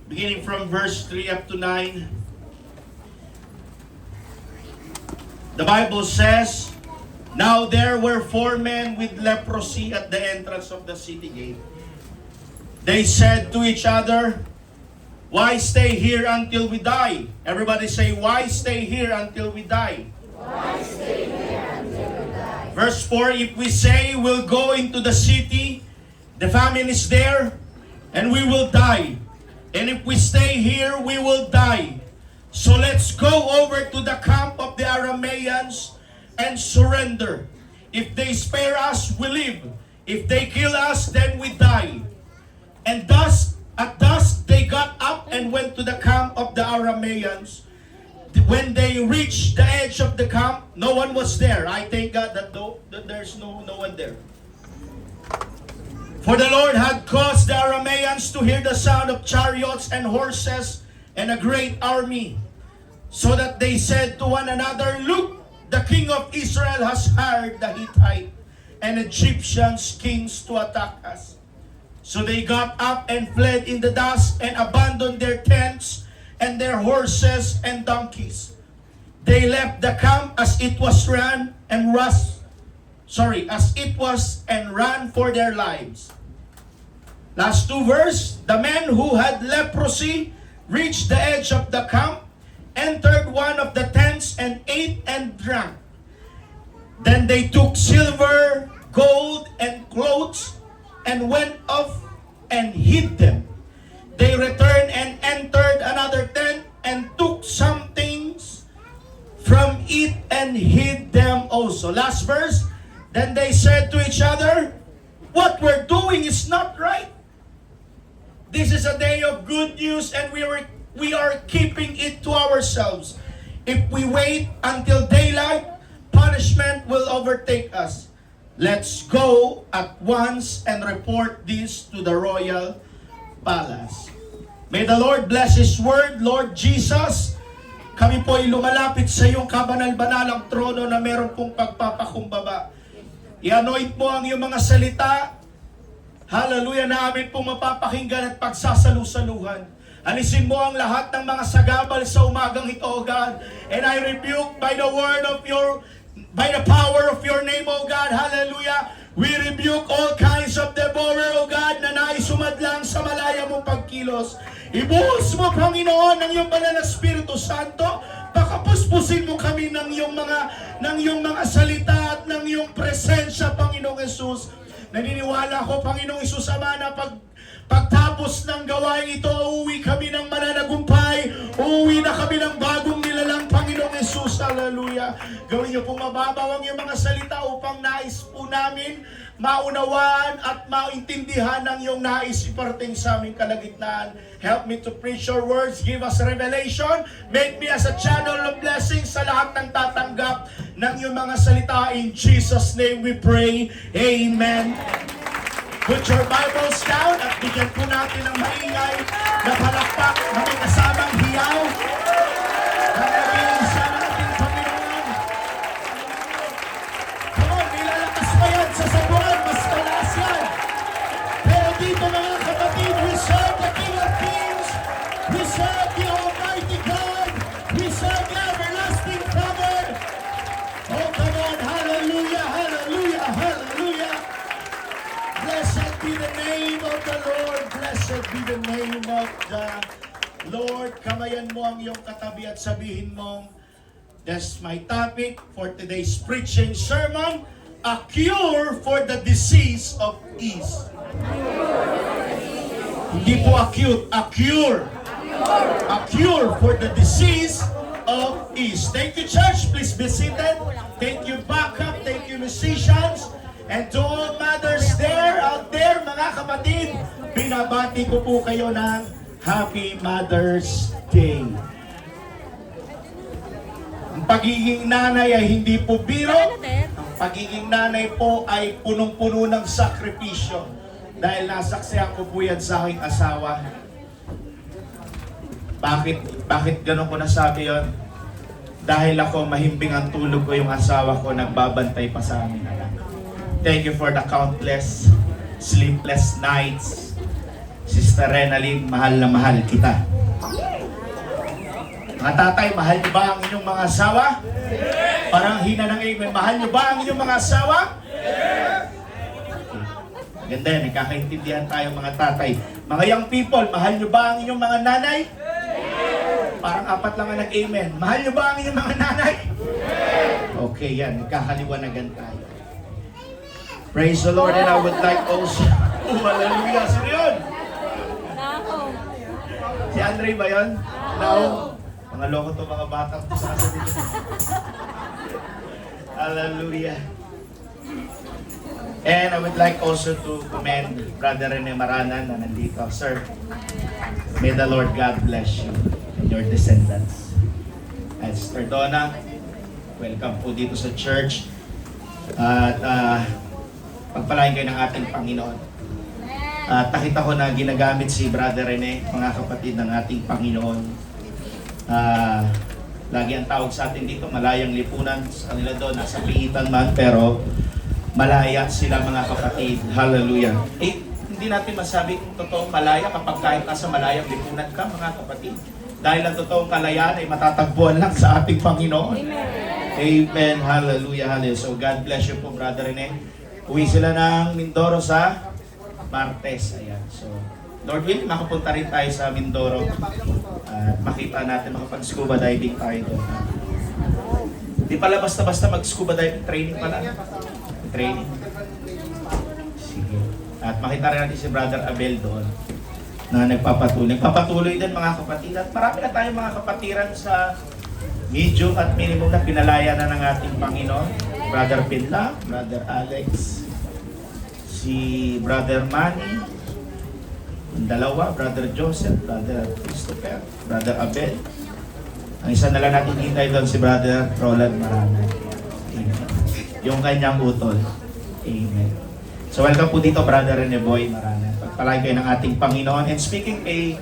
beginning from verse 3 up to 9. The Bible says, "Now there were 4 men with leprosy at the entrance of the city gate. They said to each other, 'Why stay here until we die?'" Everybody say, "Why stay here until we die?" Why stay here until we die? Verse 4, "If we say we'll go into the city, the famine is there, and we will die. And if we stay here, we will die. So let's go over to the camp of the Arameans and surrender. If they spare us, we live. If they kill us, then we die." And thus, at dusk, they got up and went to the camp of the Arameans. When they reached the edge of the camp, no one was there. I thank God that there's no one there. For the Lord had caused the Arameans to hear the sound of chariots and horses and a great army, so that they said to one another, "Look, the king of Israel has hired the Hittite and Egyptians kings to attack us." So they got up and fled in the dusk and abandoned their tents and their horses and donkeys. They left the camp as it was and ran for their lives. Last 2 verse, "The men who had leprosy reached the edge of the camp, entered one of the tents, and ate and drank. Then they took silver, gold, and clothes, and went off and hid them. They returned and entered another tent, and took some things from it, and hid them also." Last verse, "Then they said to each other, 'What we're doing is not right. This is a day of good news, and we are keeping it to ourselves. If we wait until daylight, punishment will overtake us. Let's go at once and report this to the royal palace.'" May the Lord bless His word. Lord Jesus, kami po ay lumalapit sa iyong kabanal-banalang trono na meron pong pagpapakumbaba. I-anoint mo ang iyong mga salita. Hallelujah, namin pong mapapakinggan at pagsasalusaluhan. Alisin mo ang lahat ng mga sagabal sa umagang ito, O God. And I rebuke by the power of your name, O God. Hallelujah. We rebuke all kinds of devourer, O God, na nais sumadlang sa malaya mong pagkilos. Ibuhos mo, Panginoon, ng iyong banal na Espiritu Santo. Pakapuspusin mo kami ng iyong mga salita at ng iyong presensya, Panginoong Yesus. Naniniwala ko, Panginoong Yesus Ama, na pagtapos ng gawain ito, uuwi kami ng mananagumpay, uuwi na kami ng bagong nilalang, Panginoong Yesus. Hallelujah. Gawin niyo pong mababaw ang iyong mga salita upang nais po namin maunawaan at maintindihan ng iyong nais iparating sa aming kalagitnaan. Help me to preach your words. Give us revelation. Make me as a channel of blessing sa lahat ng tatanggap ng iyong mga salita. In Jesus' name we pray. Amen. Put your Bibles down at bigyan po natin ng maingay na palakpak na may kasamang hiyaw. Ang nag-iisa natin, Panginoon. Come on, nilalakas pa yan sa saburan, mas talas yan. Pero dito mga kapatid, we serve the King of Kings. We serve the Almighty God. We serve the everlasting Father. Oh, come on, hallelujah, hallelujah, hallelujah. Blessed be the name of the Lord. Blessed be the name of the Lord. Kamayan mo ang iyong katabi at sabihin mong, that's my topic for today's preaching sermon, a cure for the disease of ease. Hindi po acute, a cure. A cure for the disease of ease. Thank you, church. Please be seated. Thank you, backup. Thank you, musicians. And to all mothers out there, mga kapatid, binabati ko po kayo ng Happy Mother's Day. Ang pagiging nanay ay hindi po biro. Ang pagiging nanay po ay punong-puno ng sakripisyo. Dahil nasaksihan ko po yan sa aking asawa. Bakit ganun ko nasabi yon? Dahil ako mahimbing ang tulog ko, yung asawa ko nagbabantay pa sa amin. Thank you for the countless sleepless nights Sister Renalyn, mahal na mahal kita. Mga tatay, mahal niyo ba ang inyong mga asawa? Parang hina ng amen. Mahal niyo ba ang inyong mga asawa? Ganda yan, nagkakaintindihan tayo mga tatay. Mga young people, mahal niyo ba ang inyong mga nanay? Parang apat lang ang nag-amen. Mahal niyo ba ang inyong mga nanay? Okay yan, nagkakaliwanagan tayo. Praise the Lord, and I would like also... Oh, hallelujah! Sino yun? Si Andre ba yun? No. Mga loko to, mga batang to sa asa dito. Hallelujah. And I would like also to commend Brother Rene Maranan na nandito. Sir, may the Lord God bless you and your descendants. And Sister Donna, welcome po dito sa church. At pagpalain kayo ng ating Panginoon. At nakita ko na ginagamit si Brother Rene, mga kapatid ng ating Panginoon. Lagi ang tawag sa atin dito, malayang lipunan. Sa kanila doon, nasa piitan man, pero malaya sila mga kapatid. Hallelujah. Hindi natin masabi kung totoong malaya kapag kahit nasa malayang lipunan ka, mga kapatid. Dahil ang totoong kalayaan ay matatagpuan lang sa ating Panginoon. Amen. Hallelujah. Hallelujah. So God bless you po, Brother Rene. Uwi sila ng Mindoro sa Martes. Ayan. So, Lord willing, makapunta rin tayo sa Mindoro. At makita natin, makapag-scuba diving tayo doon. Di pala basta-basta mag-scuba diving, training pala. Training. Sige. At makita rin natin si Brother Abel doon na nagpapatuloy. Nagpapatuloy din mga kapatid. At marami na tayong mga kapatiran sa medium at minimum na pinalaya na ng ating Panginoon. Brother Pinla, Brother Alex, si Brother Manny, ang dalawa, Brother Joseph, Brother Christopher, Brother Abel. Ang isa na lang natin hintay doon si Brother Roland Maranan. Amen. Yung kanyang utol. Amen. So welcome po dito, Brother Rene Boy Maranan. Pagpalain kayo ng ating Panginoon. And speaking kay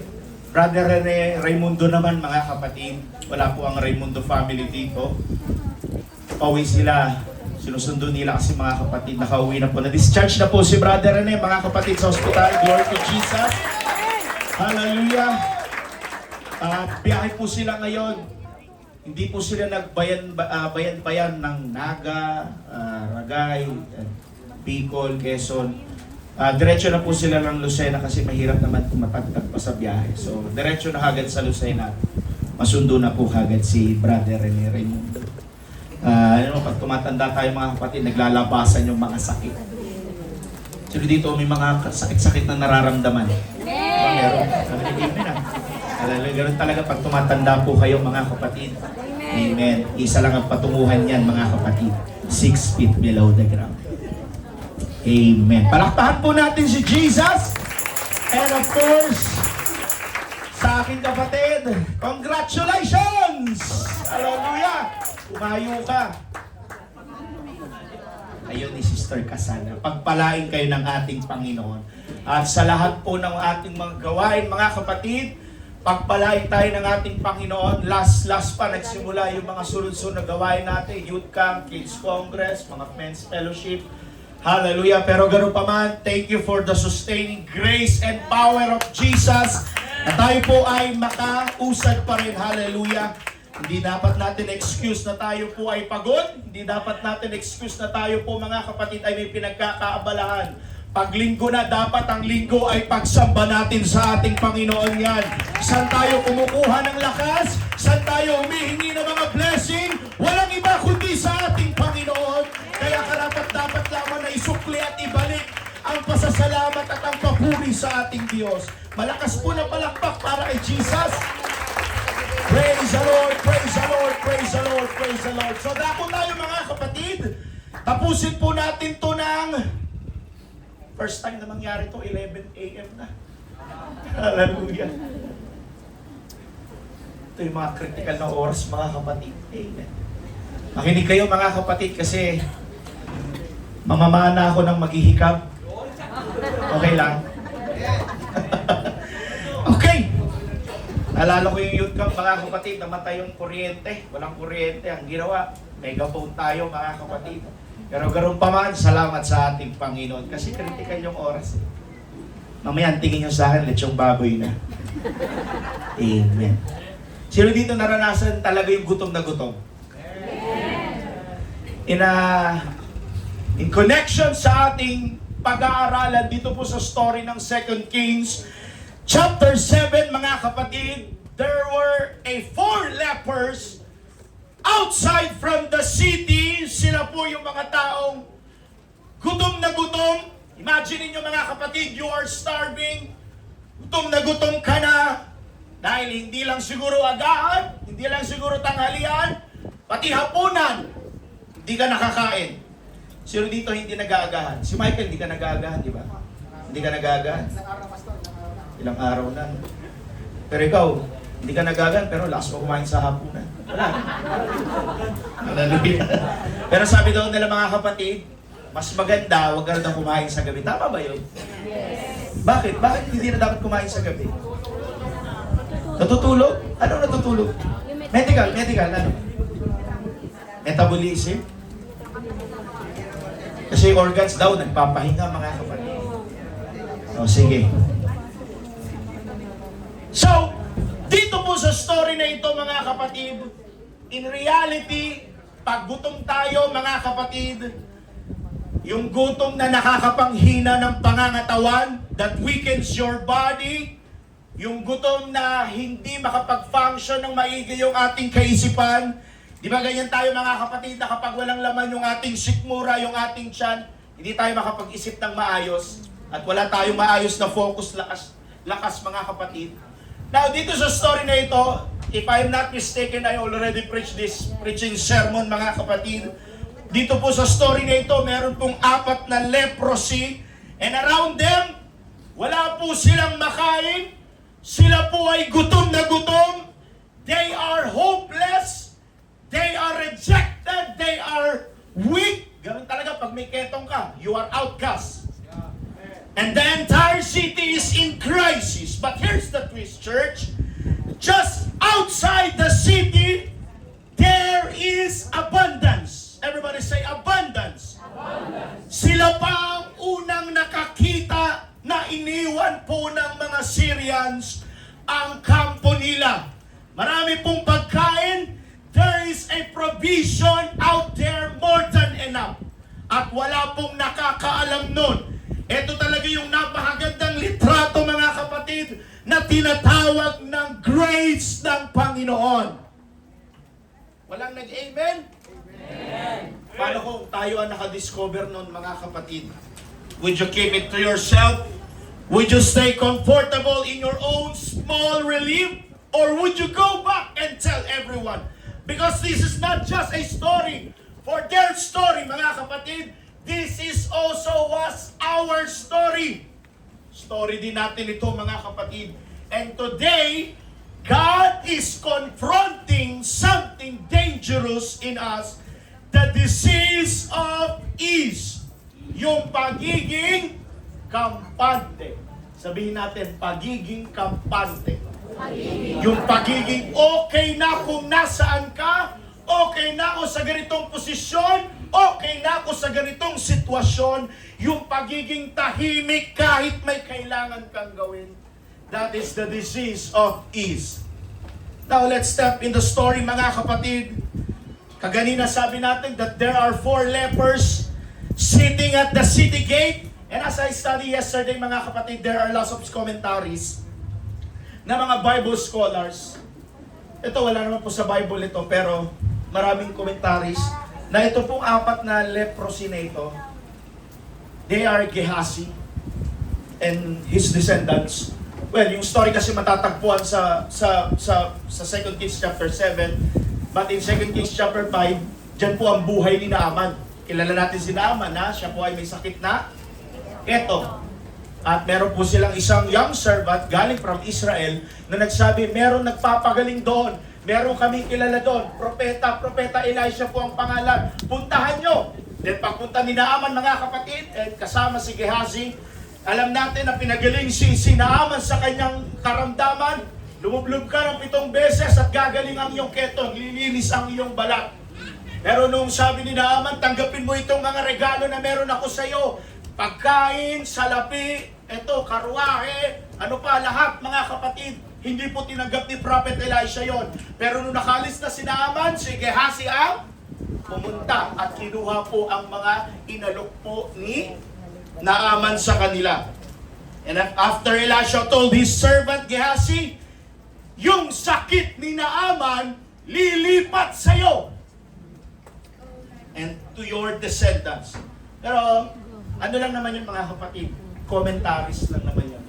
Brother Rene Raimundo naman, mga kapatid, wala po ang Raimundo family dito. Pauwi sila. Sinusundo nila kasi mga kapatid, nakauwi na po. Na-discharge na po si Brother Rene, mga kapatid, sa ospital. Glory to Jesus. Hallelujah. Biyahe po sila ngayon. Hindi po sila nagbayan-bayan ng Naga, Ragay, Bicol, Quezon. Diretso na po sila ng Lucena kasi mahirap naman kung matagtag pa sa biyahe. So, diretso na hagad sa Lucena. Masundo na po hagad si Brother Rene Raimundo. Pag tumatanda tayo mga kapatid, naglalabasan yung mga sakit. Sino dito may mga sakit-sakit na nararamdaman? Meron. Ganun talaga pag tumatanda po kayo mga kapatid. Amen. Isa lang ang patunguhan yan mga kapatid. 6 feet below the ground. Amen. Palakpakan po natin si Jesus. And of course, sa aking kapatid, congratulations! Hallelujah! Umayo ka. Ayun ni Sister Casana. Pagpalain kayo ng ating Panginoon. At sa lahat po ng ating mga gawain, mga kapatid, pagpalain tayo ng ating Panginoon. Last pa, nagsimula yung mga sunod-sunod na gawain natin. Youth Camp, Kids Congress, mga Men's Fellowship. Hallelujah. Pero ganoon pa man, thank you for the sustaining grace and power of Jesus. Na tayo po ay makausad pa rin. Hallelujah. Hindi dapat natin excuse na tayo po ay pagod. Hindi dapat natin excuse na tayo po mga kapatid ay may pinagkakaabalahan. Paglinggo na, dapat ang linggo ay pagsamba natin sa ating Panginoon yan. Saan tayo kumukuha ng lakas? Saan tayo humihingi ng mga blessing? Walang iba kundi sa ating Panginoon. Kaya karapat-dapat lamang na isukli at ibalik ang pasasalamat at ang papuri sa ating Diyos. Malakas po na palakpak para kay Jesus. Praise the Lord, praise the Lord, praise the Lord, praise the Lord. So dako tayo mga kapatid. Tapusin po natin to ng first time na mangyari to, 11 a.m. na. Hallelujah. Ito yung mga critical na oras mga kapatid. Amen. Makinig kayo mga kapatid kasi mamamana ako ng maghihikab. Okay lang? Okay. Nalala ko yung youth camp mga kapatid, namatay yung kuryente. Walang kuryente. Ang ginawa, megaphone tayo mga kapatid. Pero ganoon pa man, salamat sa ating Panginoon. Kasi critical yung oras. Mamaya, tingin nyo sa akin, lechong baboy na. Amen. Sino dito naranasan talaga yung gutom na gutom? In connection sa ating pag-aaralan dito po sa story ng 2 Kings, chapter 7, mga kapatid, there were 4 lepers outside from the city. Sila po yung mga taong gutom na gutom. Imagine niyo mga kapatid, you are starving. Gutom na gutom ka na. Dahil hindi lang siguro agahan, hindi lang siguro tanghalian, pati hapunan, hindi ka nakakain. Sino dito hindi nag-aagahan? Si Michael, hindi ka nag-aagahan, di ba? Hindi ka nag-aagahan. Ilang araw na. Pero ikaw, hindi ka nag-aagahan, pero lakas mo kumain sa hapunan. Wala. Hallelujah. Pero sabi daw nila mga kapatid, mas maganda, huwag ka na kumain sa gabi. Tama ba yun? Yes. Bakit? Bakit hindi na dapat kumain sa gabi? Natutulog? Ano natutulog? Medical, ano? Metabolism? Kasi organs daw, nagpapahinga mga kapatid. O, sige. So, dito po sa story na ito mga kapatid, in reality, pag gutom tayo mga kapatid, yung gutom na nakakapanghina ng pangangatawan, that weakens your body, yung gutom na hindi makapag-function ng maigi yung ating kaisipan. Di ba ganyan tayo mga kapatid na kapag walang laman yung ating sikmura, yung ating tiyan, hindi tayo makapag-isip ng maayos at wala tayong maayos na focus, lakas mga kapatid. Now, dito sa story na ito, if I'm not mistaken, I already preached this preaching sermon mga kapatid. Dito po sa story na ito, meron pong 4 na leprosy and around them, wala po silang makain. Sila po ay gutom na gutom. They are hopeless. They are rejected. They are weak. Ganun talaga pag may ketong ka, you are outcast. And the entire city is in crisis. But here's the twist, church. Just outside the city, there is abundance. Everybody say abundance. Abundance. Sila pa ang unang nakakita na iniwan po ng mga Syrians ang kampo nila. Marami pong pagkain. There is a provision out there more than enough. At wala pong nakakaalam nun. Ito talaga yung napakagandang litrato mga kapatid na tinatawag ng grace ng Panginoon. Walang nag-amen? Amen. Paano kung tayo ang nakadiscover nun mga kapatid? Would you keep it to yourself? Would you stay comfortable in your own small relief? Or would you go back and tell everyone? Because this is not just a story for their story, mga kapatid. This is also was our story. Story din natin ito, mga kapatid. And today, God is confronting something dangerous in us. The disease of ease. Yung pagiging kampante. Sabihin natin, pagiging kampante. Yung pagiging okay na kung nasaan ka, okay na ako sa ganitong posisyon, okay na ako sa ganitong sitwasyon, yung pagiging tahimik kahit may kailangan kang gawin. That is the disease of ease. Now let's step in the story mga kapatid. Kaganina sabi natin that there are 4 lepers sitting at the city gate. And as I studied yesterday mga kapatid, there are lots of commentaries na mga Bible scholars. Ito wala naman po sa Bible ito, pero maraming commentaries na ito pong 4 na leprosy na ito, they are Gehazi and his descendants. Well, yung story kasi matatagpuan sa 2 Kings chapter 7, but in 2 Kings chapter 5, dyan po ang buhay ni Naaman. Kilala natin si Naaman na siya po ay may sakit na keto. At meron po silang isang young servant galing from Israel na nagsabi, meron nagpapagaling doon. Meron kaming kilala doon. Propeta Elisha po ang pangalan. Puntahan nyo. Then pagpunta ni Naaman mga kapatid, at kasama si Gehazi, alam natin na pinagaling si Naaman sa kanyang karamdaman. Lumublob ka ng 7 beses at gagaling ang iyong ketong. Lilinis ang iyong balat. Pero nung sabi ni Naaman, tanggapin mo itong mga regalo na meron ako sa iyo. Pagkain, salapi, eto, karwahe, ano pa, lahat mga kapatid. Hindi po tinanggap ni Prophet Elisha yon. Pero nung nakalis na si Naaman, si Gehazi ang pumunta at kinuha po ang mga inalok po ni Naaman sa kanila. And after Elisha told his servant Gehazi, yung sakit ni Naaman lilipat sa'yo and to your descendants. Pero ano lang naman yung mga kapatid, commentaries lang naman yan.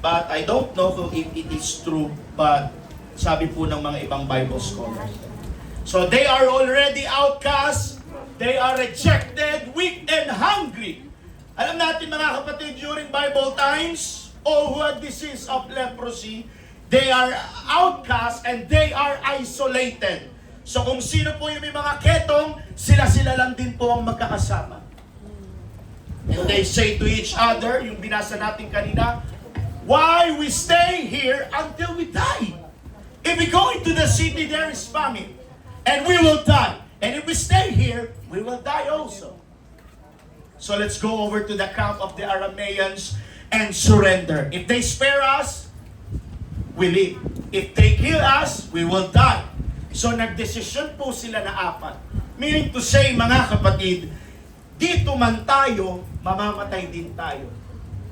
But I don't know if it is true, but sabi po ng mga ibang Bible scholars. So they are already outcast, they are rejected, weak and hungry. Alam natin mga kapatid, during Bible times, all who had disease of leprosy, they are outcast and they are isolated. So kung sino po yung may mga ketong, sila-sila lang din po ang magkakasama. And they say to each other, yung binasa natin kanina, why we stay here until we die? If we go into the city, there is famine, and we will die. And if we stay here, we will die also. So let's go over to the camp of the Arameans and surrender. If they spare us, we live. If they kill us, we will die. So nagdesisyon po sila na apat. Meaning to say, mga kapatid, dito man tayo, mamamatay din tayo.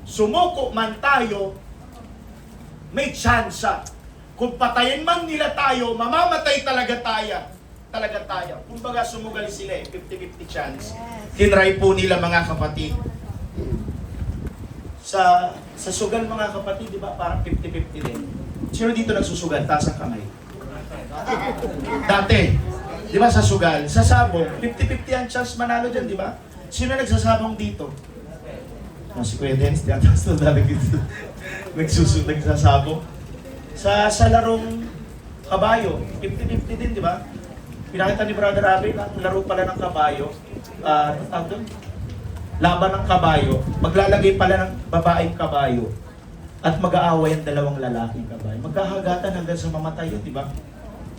Sumuko man tayo, may tsansa. Kung patayin man nila tayo, mamamatay talaga tayo. Kumbaga sumugal sila 50-50 chance. Tinry po nila mga kapatid. Sa sugal mga kapatid, di ba, parang 50-50 din. Sino dito nagsusugal? Taas ang kamay. Dati, di ba sa sugal, sa sabong, 50-50 ang chance manalo dyan, di ba? Sino nagsasabong dito? Si Kuya Dennis, tiyataas na dali dito. Nagsasabong. Sa larong kabayo, 50-50 din, di ba? Pinakita ni Brother Abby na laro pala ng kabayo. Laban ng kabayo. Maglalagay pala ng babaeng kabayo. At mag-aaway ang dalawang lalaking kabayo. Magkahagatan hanggang sa mamatay yun, di ba?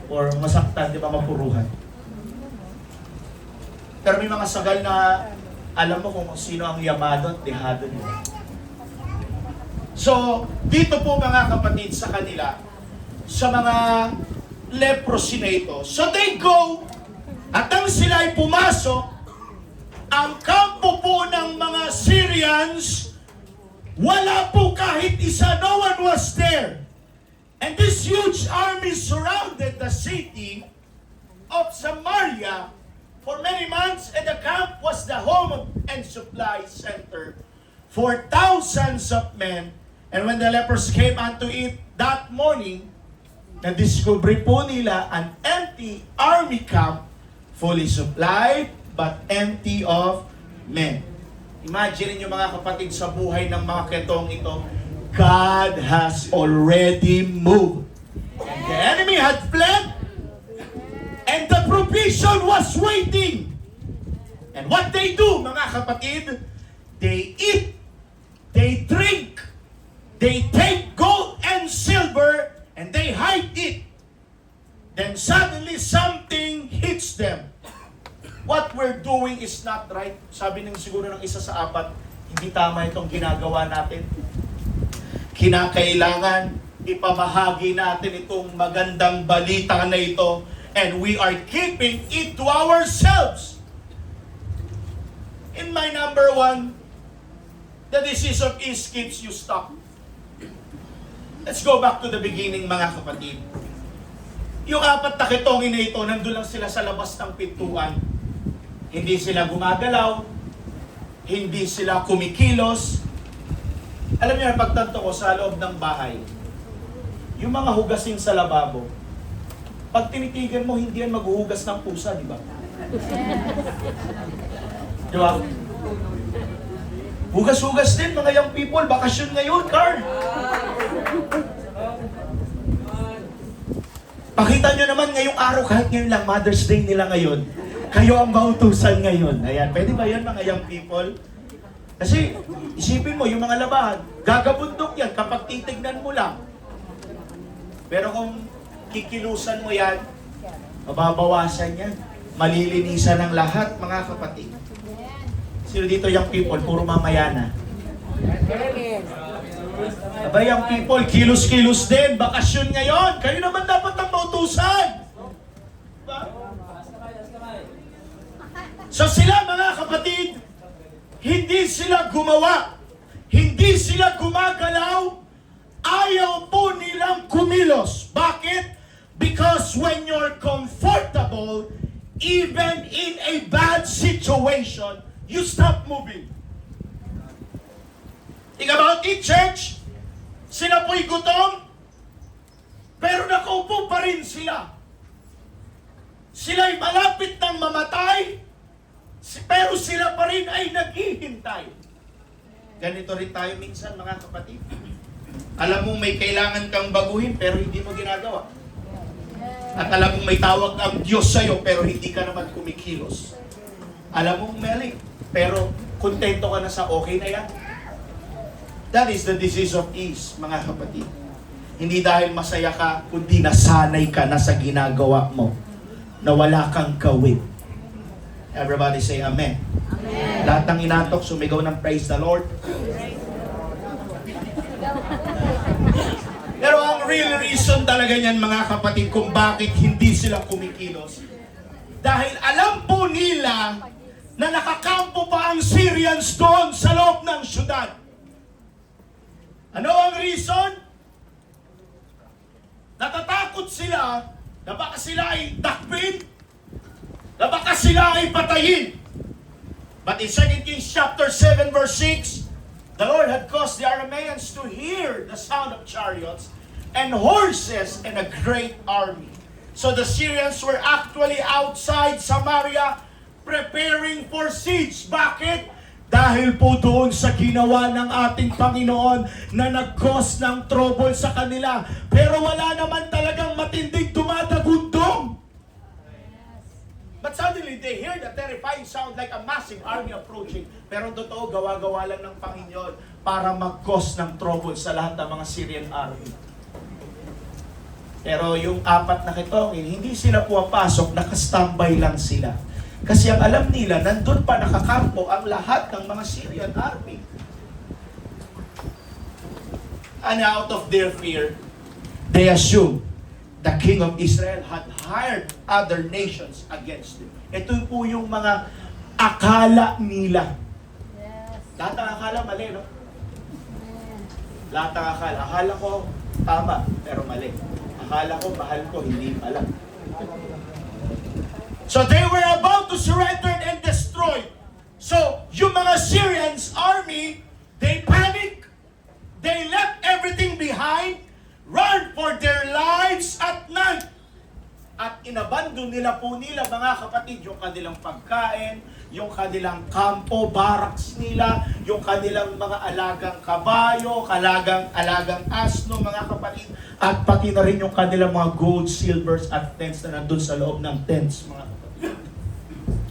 Or masaktan, di ba? Mapuruhan. Pero may mga sagal na alam mo kung sino ang yamado at dehado nila. So, dito po mga kapatid sa kanila, sa mga leprosy na ito. So they go, at nang sila ay pumasok, ang kampo po ng mga Syrians, wala po kahit isa, no one was there. And this huge army surrounded the city of Samaria for many months, and the camp was the home and supply center for thousands of men. And when the lepers came unto it that morning, na-discover po nila an empty army camp, fully supplied, but empty of men. Imagine niyo mga kapatid sa buhay ng mga ketong ito, God has already moved. And the enemy had fled, and the provision was waiting. And what they do, mga kapatid, they eat, they drink, they take gold and silver, and they hide it. Then suddenly something hits them. What we're doing is not right. Sabi ng siguro ng isa sa apat, hindi tama itong ginagawa natin. Kinakailangan ipamahagi natin itong magandang balita na ito, and we are keeping it to ourselves. In my number one, the disease of ease keeps you stuck. Let's go back to the beginning, mga kapatid. Yung apat na ketongin na ito, nandun lang sila sa labas ng pintuan. Hindi sila gumagalaw, hindi sila kumikilos. Alam niyo, pagtanto ko sa loob ng bahay, yung mga hugasin sa lababo, pag tinitigan mo, hindi yan maghuhugas ng pusa, di ba? Di ba? Hugas-hugas din, mga young people, bakasyon ngayon, Carl. Pakita nyo naman ngayong araw, kahit ngayon lang, Mother's Day nila ngayon, kayo ang mautusan ngayon. Ayan, pwede ba yan, mga young people? Kasi, isipin mo, yung mga labahan, gagabundok yan kapag titignan mo lang. Pero kung kikilusan mo yan, mababawasan yan. Malilinisan ng lahat, mga kapatid. Sino dito young people? Puro mamaya na. Abay, ang people, kilos-kilos din. Bakasyon ngayon. Kayo naman dapat ang mautusan. Diba? So sila, mga kapatid, hindi sila gumawa. Hindi sila gumagalaw. Ayaw po nilang kumilos. Bakit? Because when you're comfortable, even in a bad situation, you stop moving. Think about it, church. Sila po'y gutom, pero nakaupo pa rin sila. Sila'y malapit ng mamatay, pero sila pa rin ay naghihintay. Ganito rin tayo minsan, mga kapatid. Alam mo may kailangan kang baguhin, pero hindi mo ginagawa. At alam mo may tawag ang Diyos sa'yo, pero hindi ka naman kumikilos. Alam mo mali, pero kontento ka na sa okay na yan. That is the disease of ease, mga kapatid. Hindi dahil masaya ka, kundi nasanay ka na sa ginagawa mo, na wala kang gawin. Everybody say amen. Amen. Lahat ng inatok, sumigaw ng praise the Lord. Pero ang real reason talaga niyan, mga kapatid, kung bakit hindi sila kumikilos, dahil alam po nila na nakakampo pa ang Syrians doon sa loob ng syudad. Ano ang reason? Natatakot sila na baka sila ay takpin, na baka sila ay patayin. But in 2 Kings chapter 7 verse 6, the Lord had caused the Arameans to hear the sound of chariots and horses and a great army. So the Syrians were actually outside Samaria preparing for siege. Bakit? Dahil po doon sa ginawa ng ating Panginoon na nag-cause ng trouble sa kanila. Pero wala naman talagang matinding dumadagundong. But suddenly they hear the terrifying sound like a massive army approaching. Pero totoo, gawa-gawa lang ng Panginoon para mag-cause ng trouble sa lahat ng mga Syrian army. Pero yung apat na kitongin, hindi sila pumapasok, nakastambay lang sila. Kasi ang alam nila, nandun pa nakakampo ang lahat ng mga Syrian army. And out of their fear, they assumed the king of Israel had hired other nations against them. Ito po yung mga akala nila. Lahat ng akala mali, no? Lahat ng akala. Akala ko tama, pero mali. Akala ko mahal ko, hindi pala. So they were about to surrender and destroy. So yung mga Syrians army, they panic. They left everything behind, run for their lives at night. At inabandon nila po nila, mga kapatid, yung kanilang pagkain, yung kanilang kampo, barracks nila, yung kanilang mga alagang kabayo, alagang asno, mga kapatid, at pati na rin yung kanilang mga gold, silvers, at tents na nandun sa loob ng tents, mga kapatid.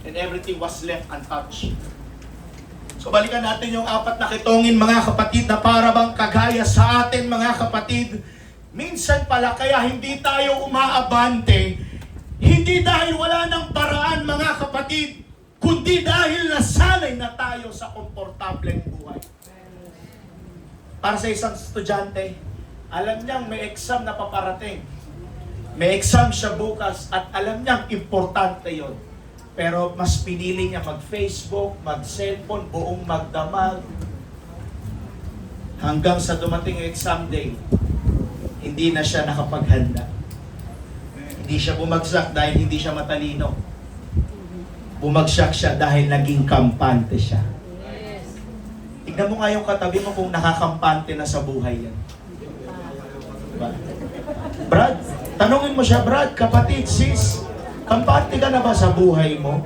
And everything was left untouched. So balikan natin yung apat na kitongin, mga kapatid, na para bang kagaya sa atin, mga kapatid. Minsan pala kaya hindi tayo umaabante, hindi dahil wala ng paraan, mga kapatid, kundi dahil nasanay na tayo sa komportableng buhay. Para sa isang estudyante, alam niyang may exam na paparating. May exam siya bukas at alam niyang importante yon. Pero mas pinili niya mag-Facebook, mag-cellphone, buong magdamag. Hanggang sa dumating ang exam day, hindi na siya nakapaghanda. Hindi siya bumagsak dahil hindi siya matalino. Bumagsak siya dahil naging kampante siya. Tignan mo nga yung katabi mo kung nakakampante na sa buhay yan. Diba? Brad, tanungin mo siya, Brad, kapatid, sis, kampante ka na ba sa buhay mo?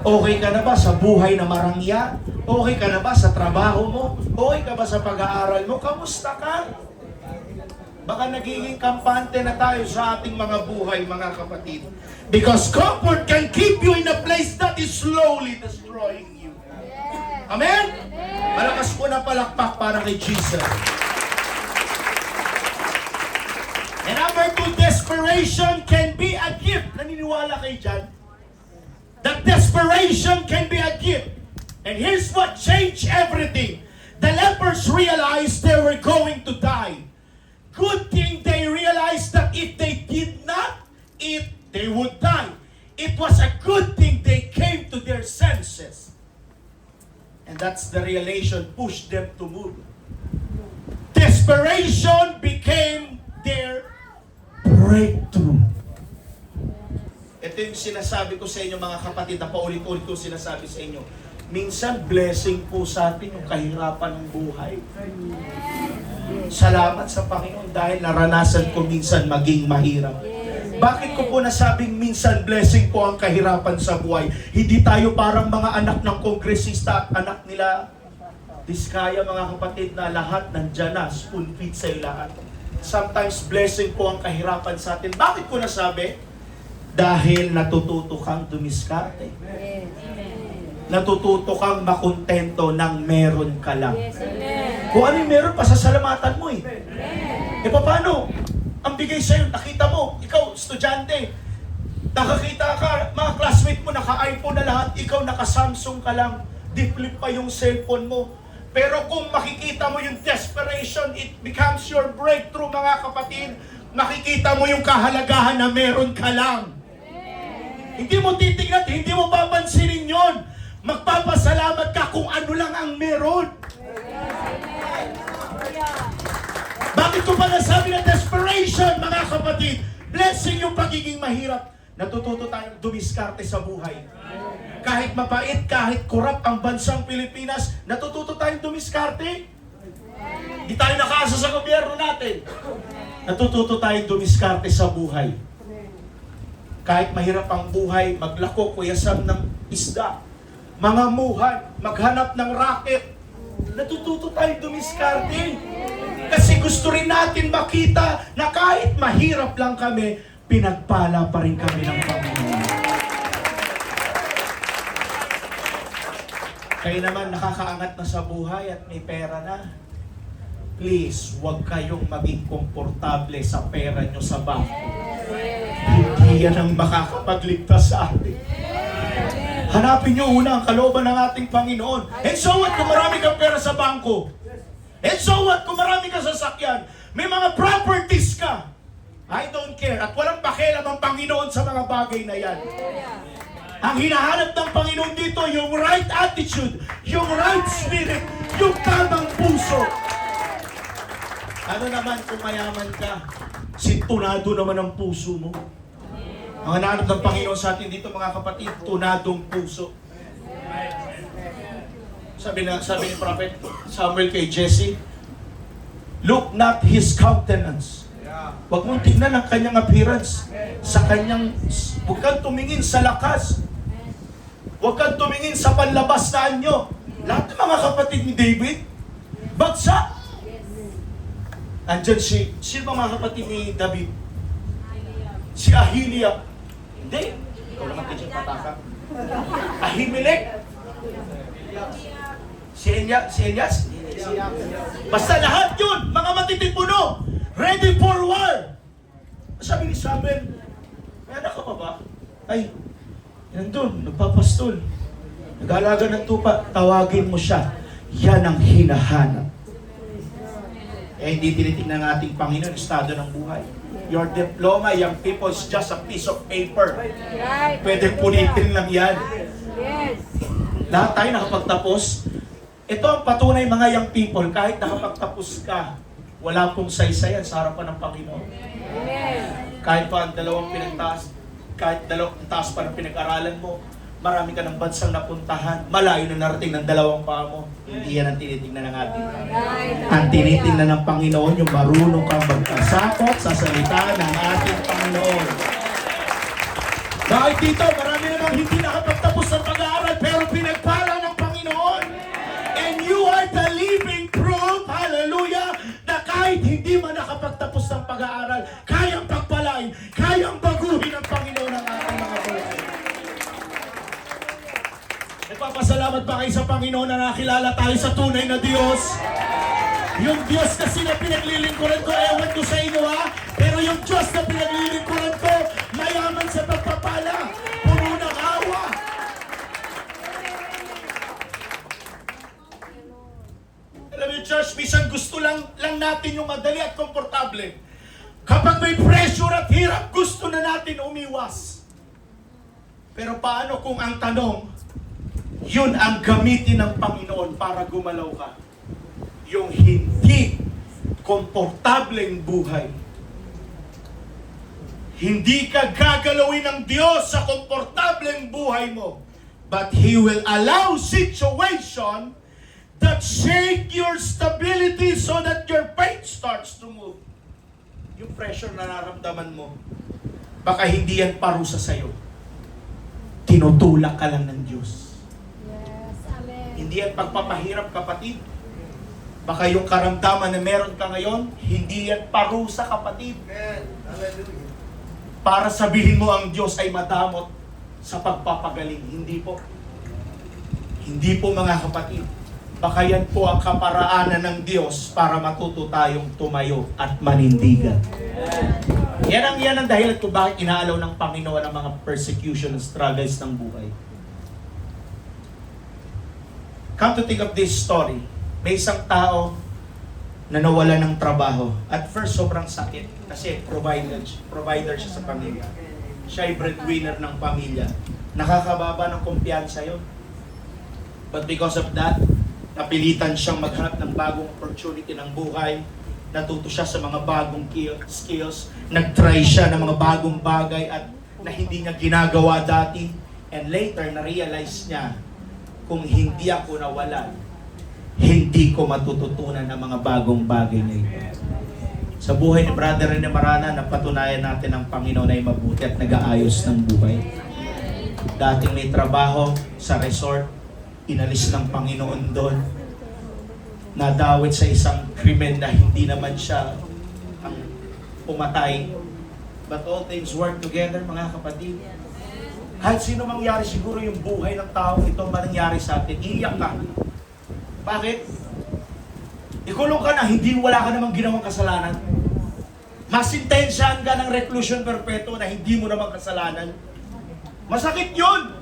Okay ka na ba sa buhay na marangya? Okay ka na ba sa trabaho mo? Okay ka ba sa pag-aaral mo? Kamusta ka? Baka nagiging kampante na tayo sa ating mga buhay, mga kapatid. Because comfort can keep you in a place that is slowly destroying you. Amen? Malakas po na palakpak para kay Jesus. And number 2, desperation can be a gift. Naniniwala kayo dyan? That desperation can be a gift. And here's what changed everything. The lepers realized they were going to die. Good thing they realized that if they did not eat, they would die. It was a good thing they came to their senses. And that's the realization pushed them to move. Desperation became their breakthrough. Ito yung sinasabi ko sa inyo mga kapatid, na paulit-ulit ko sinasabi sa inyo. Minsan blessing po sa atin yung kahirapan ng buhay. Salamat sa Panginoon dahil naranasan ko minsan maging mahirap. Bakit ko po nasabing minsan blessing po ang kahirapan sa buhay? Hindi tayo parang mga anak ng kongresista at anak nila Diskaya, mga kapatid, na lahat nandyan na, spoon feed sa lahat. Sometimes blessing po ang kahirapan sa atin. Bakit ko nasabi? Dahil natututo kang dumiskarte. Natututo kang makontento ng meron ka lang. Kung ano yung meron, pasasalamatan mo eh. E paano? Ang bigay sa'yo, nakita mo, ikaw, estudyante, nakakita ka, mga classmate mo, naka-iPhone na lahat, ikaw naka-Samsung ka lang, di-flip pa yung cellphone mo. Pero kung makikita mo yung desperation, it becomes your breakthrough, mga kapatid. Makikita mo yung kahalagahan na meron ka lang. Hindi mo titignan, hindi mo papansinin yon. Magpapasalamat ka kung ano lang ang meron. Bakit ko pa nasabi na desperation, mga kapatid? Blessing yung pagiging mahirap. Natututo tayong dumiskarte sa buhay. Kahit mapait, kahit korap ang bansang Pilipinas, natututo tayong dumiskarte. Hindi tayo nakaasa sa gobyerno natin. Natututo tayong dumiskarte sa buhay. Kahit mahirap ang buhay, maglako, kuyasam ng isda, mangamuhan, maghanap ng racket. Natututo tayong dumiskarte. Kasi gusto rin natin makita na kahit mahirap lang kami, pinagpala pa rin kami ng Panginoon. Kayo naman nakakaangat na sa buhay at may pera na. Please, huwag kayong maging komportable sa pera nyo sa bangko. Hindi yan ang makakapagligtas sa atin. Hanapin nyo una ang kalooban ng ating Panginoon. And so what kung marami kang pera sa bangko? And so what kung marami kang sasakyan? May mga properties ka. I don't care. At walang pakialam ang Panginoon sa mga bagay na yan. Ang hinahanap ng Panginoon dito, yung right attitude, yung right spirit, yung tamang puso. Ano naman kung mayaman ka? Sintunado naman ang puso mo. Ang hinahanap ng Panginoon sa atin dito, mga kapatid, tunadong puso. Sabi ni Prophet Samuel kay Jesse, look not his countenance. Huwag mong tignan ang kanyang appearance. Huwag kang tumingin sa lakas. Huwag kang tumingin sa panlabas na anyo. Lahat ng mga kapatid ni David, bagsak. Andyan sino mga kapatid ni David? Si Ahilia. Hindi. Ikaw naman teacher pataka. Ahimelech. Si Elias. Basta lahat yun, mga matitipuno. Ready for war! Sabi ni Samuel, may anak ka pa ba? Ay, nandun, nagpapastol. Nag-aalaga ng tupa, tawagin mo siya. Yan ang hinahanap. Hindi tinitingnan ng ating Panginoon estado ng buhay. Your diploma, young people, is just a piece of paper. Pwede punitin lang yan. Lahat tayo nakapagtapos. Ito ang patunay, mga young people, kahit nakapagtapos ka, wala pong saysayan sa harapan ng Panginoon. Kahit pa ang dalawang pinagtaas, kahit dalawang taas pa ng pinag-aralan mo, marami ka ng bansang napuntahan, malayo na narating ng dalawang paa mo. Hindi yan ang tinitingnan ng ating Panginoon. Ang tinitingnan ng Panginoon, yung marunong kang magkasakot sa salita ng ating Panginoon. Dahil dito, marami namang hindi nakapagtapos ng pag-aaral, pero pinagpala ng Panginoon. And you are the living proof, hallelujah, na kahit hindi man nakapagtapos ng pag-aaral, kayang pagpalain, kayang baguhin ng Panginoon ang ating mga buhay. Nagpapasalamat pa kayo sa Panginoon na nakilala tayo sa tunay na Diyos. Yung Diyos kasi na pinaglilingkuran ko, ewan ko sa inyo ha, pero yung Diyos na pinaglilingkuran ko, mayaman sa pagpapala, puno ng awa. hirap, gusto na natin umiwas. Pero paano kung ang tanong, yun ang gamitin ng Panginoon para gumalaw ka? Yung hindi komportableng buhay. Hindi ka gagalawin ng Diyos sa komportableng buhay mo. But He will allow situation that shake your stability so that your faith starts to move. Yung pressure na nararamdaman mo, baka hindi yan parusa sa'yo. Tinutulak ka lang ng Diyos. Yes, amen. Hindi yan pagpapahirap, kapatid. Baka yung karamdaman na meron ka ngayon, hindi yan parusa, kapatid. Para sabihin mo ang Diyos ay madamot sa pagpapagaling. Hindi po. Hindi po, mga kapatid. Baka yan po ang kaparaanan ng Diyos para matuto tayong tumayo at manindigan. Yan ang dahilan kung bakit inaalaw ng Panginoon ang mga persecution and struggles ng buhay. Come to think of this story. May isang tao na nawala ng trabaho. At first, sobrang sakit kasi provider siya sa pamilya. Siya ay breadwinner ng pamilya. Nakakababa ng kumpiyansa yun. But because of that, napilitan siyang maghanap ng bagong opportunity ng buhay. Natuto siya sa mga bagong skills. Nag-try siya ng mga bagong bagay at na hindi niya ginagawa dati. And later, na-realize niya, kung hindi ako nawalan, hindi ko matututunan ang mga bagong bagay na ito. Sa buhay ni Brother Rene Marana, napatunayan natin ang Panginoon ay mabuti at nag-aayos ng buhay. Dating may trabaho sa resort, inalis ng Panginoon doon. Nadawit sa isang krimen na hindi naman siya ang pumatay. But all things work together, mga kapatid. Kahit sino mangyari, siguro yung buhay ng tao ito mangyari sa atin, iiyak ka. Bakit? Ikulong ka na, hindi wala ka namang ginawang kasalanan. Masintensyahan ka ng reclusion perpetuo na hindi mo namang kasalanan. Masakit yun!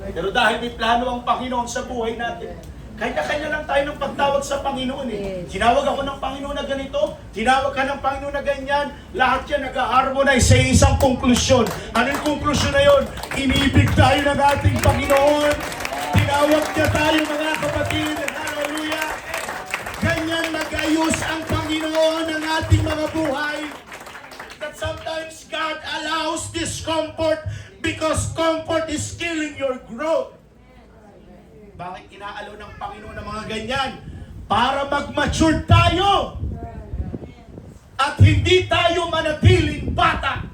Pero dahil may plano ang Panginoon sa buhay natin, kanya-kanya lang tayo ng pagtawag sa Panginoon eh. Tinawag ako ng Panginoon na ganito, tinawag ka ng Panginoon na ganyan, lahat yan nag-harmonize sa isang konklusyon. Anong konklusyon na yun? Inibig tayo ng ating Panginoon. Tinawag niya tayo, mga kapatid. Hallelujah! Ganyan nag-ayos ang Panginoon ng ating mga buhay. That sometimes God allows discomfort because comfort is killing your growth. Bakit inaalaw ng Panginoon ng mga ganyan? Para mag-mature tayo. At hindi tayo manatiling bata.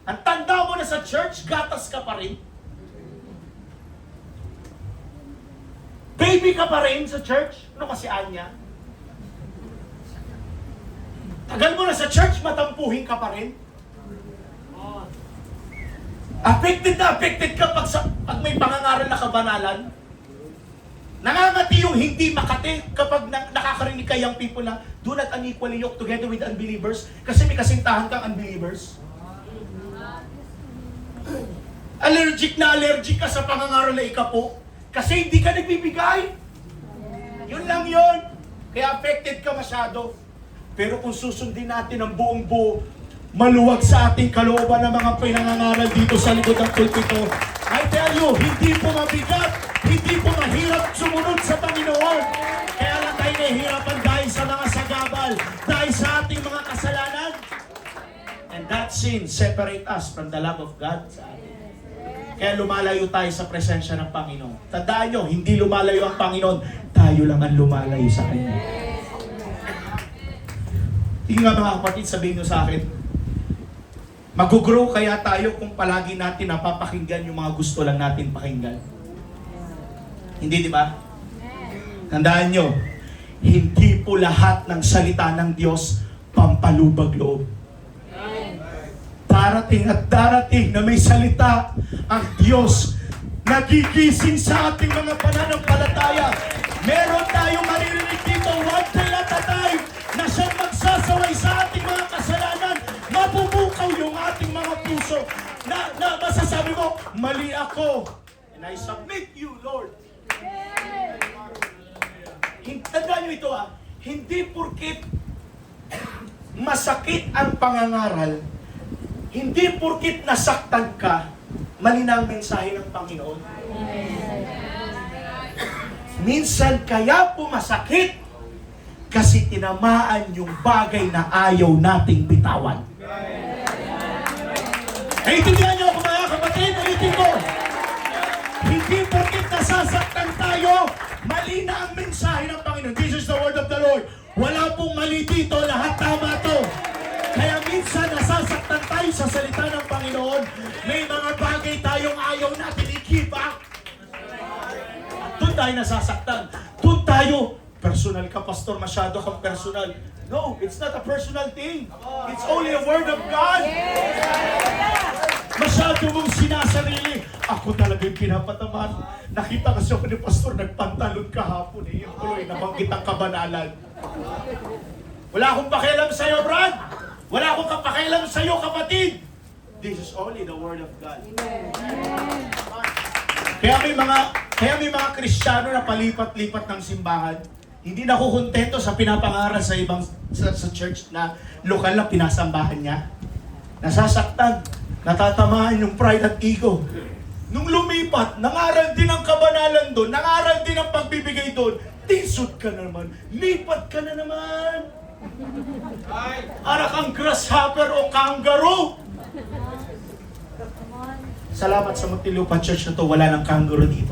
Ang tanda mo na sa church, gatas ka pa rin. Baby ka pa rin sa church. Ano kasi Anya? Tagal mo na sa church, matampuhin ka pa rin. Affected ka pag may pangangaral na kabanalan. Nangangati yung hindi makati kapag nakakarinig ka yung people na do not unequally yoke together with unbelievers kasi may kasintahan kang unbelievers. Allergic ka sa pangangaral na ikapo kasi hindi ka nagbibigay. Yun lang yun. Kaya affected ka masyado. Pero kung susundin natin ang buong buo, maluwag sa ating kalooban ng mga pinangangaral dito sa likod ng pulpito, I tell you, hindi po mabigat, hindi po mahirap sumunod sa Panginoon. Kaya lang tayo nahihirapan dahil sa mga sagabal, dahil sa ating mga kasalanan. And that sin separate us from the love of God sa atin. Kaya lumalayo tayo sa presensya ng Panginoon. Tandaan nyo, hindi lumalayo ang Panginoon, tayo lang ang lumalayo sa Kanya. Tingnan nga mga kapatid, sabihin nyo sa akin, mag-grow kaya tayo kung palagi natin napapakinggan yung mga gusto lang natin pakinggan? Hindi, di ba? Tandaan nyo, hindi po lahat ng salita ng Diyos pampalubag loob. Darating at darating na may salita ang Diyos nagigising sa ating mga pananampalataya. Meron tayong maririnig dito one day at a time na siyang magsasaway sa ating mga kasalanan. Mabubukaw yung ating mga puso na masasabi mo, mali ako. And I submit you, Lord. Tandaan nyo ito hindi porkit masakit ang pangangaral, hindi porkit nasaktan ka, mali na ang mensahe ng Panginoon. Minsan kaya pumasakit kasi tinamaan yung bagay na ayaw nating bitawan. Naiintindihan niyo ako mga kapatid? Naiintindihan ko. Hindi porkit nasasaktan tayo, mali na ang mensahe ng Panginoon. This is the word of the Lord. Wala pong mali dito, lahat tama to. Kaya minsan nasasaktan tayo sa salita ng Panginoon. May mga bagay tayong ayaw natin i-give up. Doon tayo nasasaktan. Doon tayo, personal ka, pastor, masyado kang personal. No, it's not a personal thing. It's only a word of God. Masyado mong sinasarili. Ako talaga yung pinapataman. Nakita kasi ako ni pastor, nagpantalon kahapon. Yung tuloy, nabanggit ang kabanalan. Wala akong pakialam sa'yo, Brad. Wala akong pakialam sa'yo, kapatid. This is only the word of God. Kaya may mga Kristiyano na palipat-lipat ng simbahan. Hindi nakukontento sa pinapangaral sa ibang sa church na lokal na pinasambahan niya. Nasasaktan, natatamaan yung pride at ego. Nung lumipat, nangaral din ang kabanalan doon, nangaral din ang pagbibigay doon. Tisod ka na naman, lipat ka na naman. Para kang grasshopper o kangaroo. Salamat sa Muntinlupa Church na to, wala nang kangaroo dito.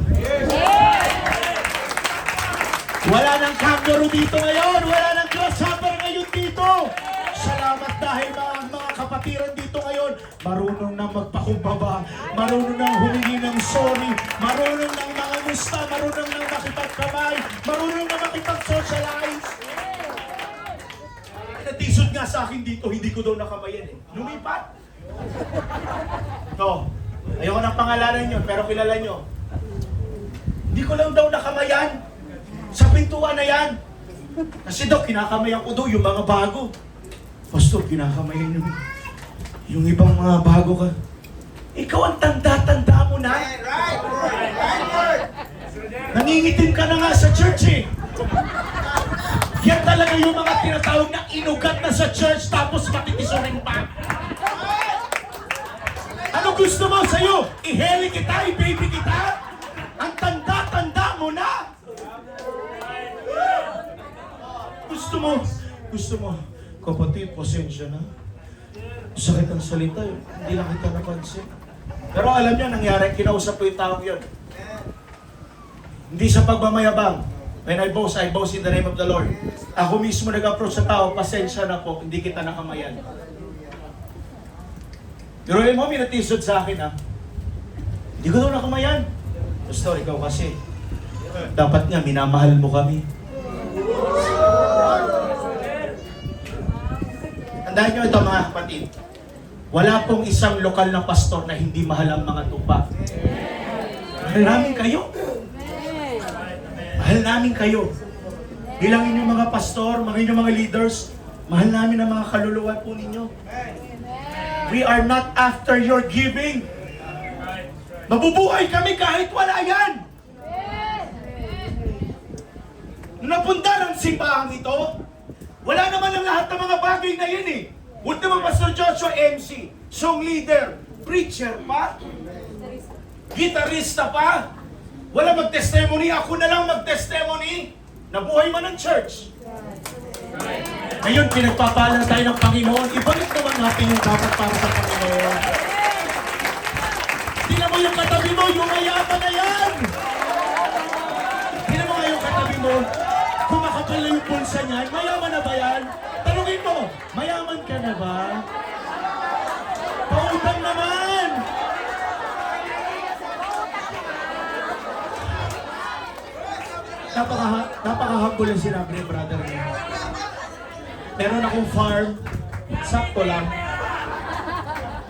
Wala nang kangaroo dito ngayon, wala nang grasshopper ngayon dito. Salamat dahil mga kapatiran dito ngayon, marunong na magpakumbaba, marunong na humingi ng sorry, marunong na mga musta, marunong na makipagkamay, marunong na makipag-socialize. Natisod nga sa akin dito, hindi ko daw nakamayan eh. Lumipat. No, ayoko ng pangalanan nyo, pero kilala nyo. Hindi ko lang daw nakamayan. Sa pintuan na yan. Kasi daw, kinakamayan ko daw yung mga bago. Pastor, kinakamayan yung ibang mga bago ka. Ikaw ang tanda-tanda mo na. Nangingitim ka na nga sa church eh. Yan talaga yung mga tinatawag na inugat na sa church tapos matitisurin pa. Ano gusto mo sa'yo? I-heli kita, i-baby kita? Ang tanda-tanda mo na. Gusto mo, kapatid, pasensya na. Sakit ang salita yun. Hindi lang kita napansin. Pero alam niyo, nangyari, kinausap ko yung taong yun. Hindi sa pagmamayabang. When I boast in the name of the Lord. Ako mismo nag-approach sa tao, pasensya na po, hindi kita nakamayan. Pero alam mo, minatisod sa akin ha. Hindi ko daw nakamayan. Pastor, ikaw kasi. Dapat nga, minamahal mo kami. Tandaan nyo ito mga kapatid. Wala pong isang lokal na pastor na hindi mahal ang mga tupa. Mahal namin kayo. Mahal namin kayo. Bilang inyong mga pastor, mga inyong mga leaders, mahal namin ang mga kaluluwa po ninyo. We are not after your giving. Mabubuhay kami kahit wala yan. Nung napunta ng simbahang ito, wala naman ang lahat ng mga bagay na yun eh. Huwag naman Pastor Joshua MC, song leader, preacher pa, gitarista pa, wala mag-testimony, ako na lang mag-testimony, nabuhay man ang church. Ngayon, pinagpapala tayo ng Panginoon, ibalik naman natin yung dapat para sa Panginoon. Tingnan mo yung katabi mo, yung mayaman na yan! Tingnan mo nga yung katabi mo, kumakapal na yung pulsa niyan, mayaman na ba yan? Tanungin mo, mayaman ka na ba? Pautang naman! Napaka-humble yung sinabi ni brother niya. Meron akong farm, sakto lang.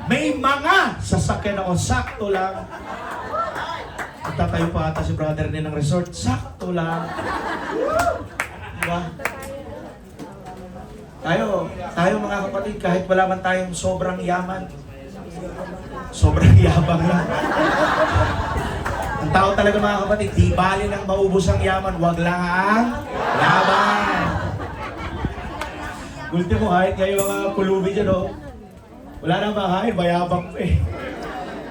May mga sasakyan ako, sakto lang. Magtatayo pa ata si brother niya ng resort, sakto lang. Diba? Tayo mga kapatid, kahit wala man tayong sobrang yaman, sobrang yabang lang. Ang tao talaga mga kapatid, di bali nang maubos ang yaman, wag lang ang yaman. Ultimo, kahit ngayon mga pulubi dyan, oh. Wala nang makain, bayabang pa eh.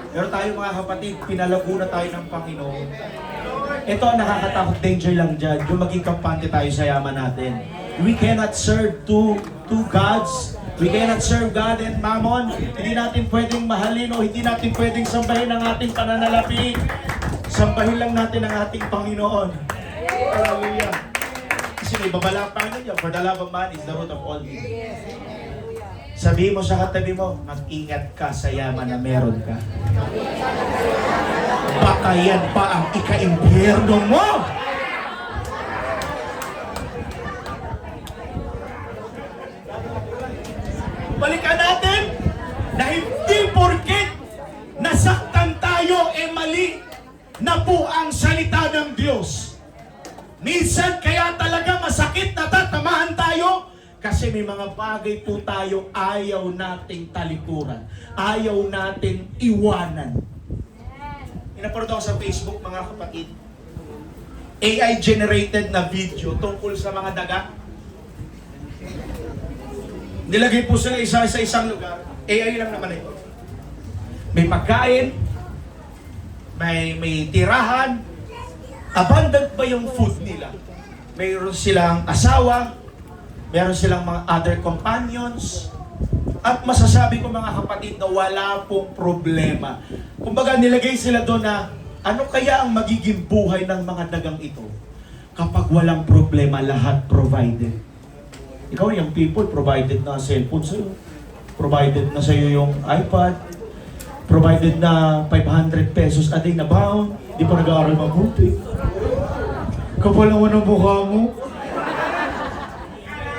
Pero tayo mga kapatid, pinalago na tayo ng Panginoon. Ito ang nakakatakot, danger lang dyan. Yung maging kampante tayo sa yaman natin. We cannot serve two gods. We cannot serve God and Mammon. Hindi natin pwedeng mahalin o hindi natin pwedeng sambahin ang ating pananalapi. Sambahin lang natin ang ating Panginoon. Hallelujah. Kasi may babala pa niya, for the love of man is the root of all evil. Sabihin mo sa katabi mo, mag-ingat ka sa yaman na meron ka. Baka yan pa ang ika-impyerno mo! Balikan natin na hindi porket nasaktan tayo mali na po ang salita ng Diyos. Minsan kaya talaga masakit na tatamaan tayo kasi may mga bagay po tayo ayaw nating talikuran. Ayaw nating iwanan. Inaparod ako sa Facebook, mga kapatid. AI-generated na video tungkol sa mga daga. Nilagay po sila isa sa isang lugar. AI lang naman ito. May pagkain, may tirahan, abundant ba yung food nila? Mayroon silang asawa, meron silang mga other companions, at masasabi ko mga kapatid na wala pong problema. Kumbaga nilagay sila doon na ano kaya ang magiging buhay ng mga dagang ito kapag walang problema, lahat provided. Ikaw yung people, provided na cellphone sa'yo, provided na sa'yo yung iPad, provided na 500 pesos a day na baon, di pa nag-aaral mabuti. Kapal naman ang mukha mo.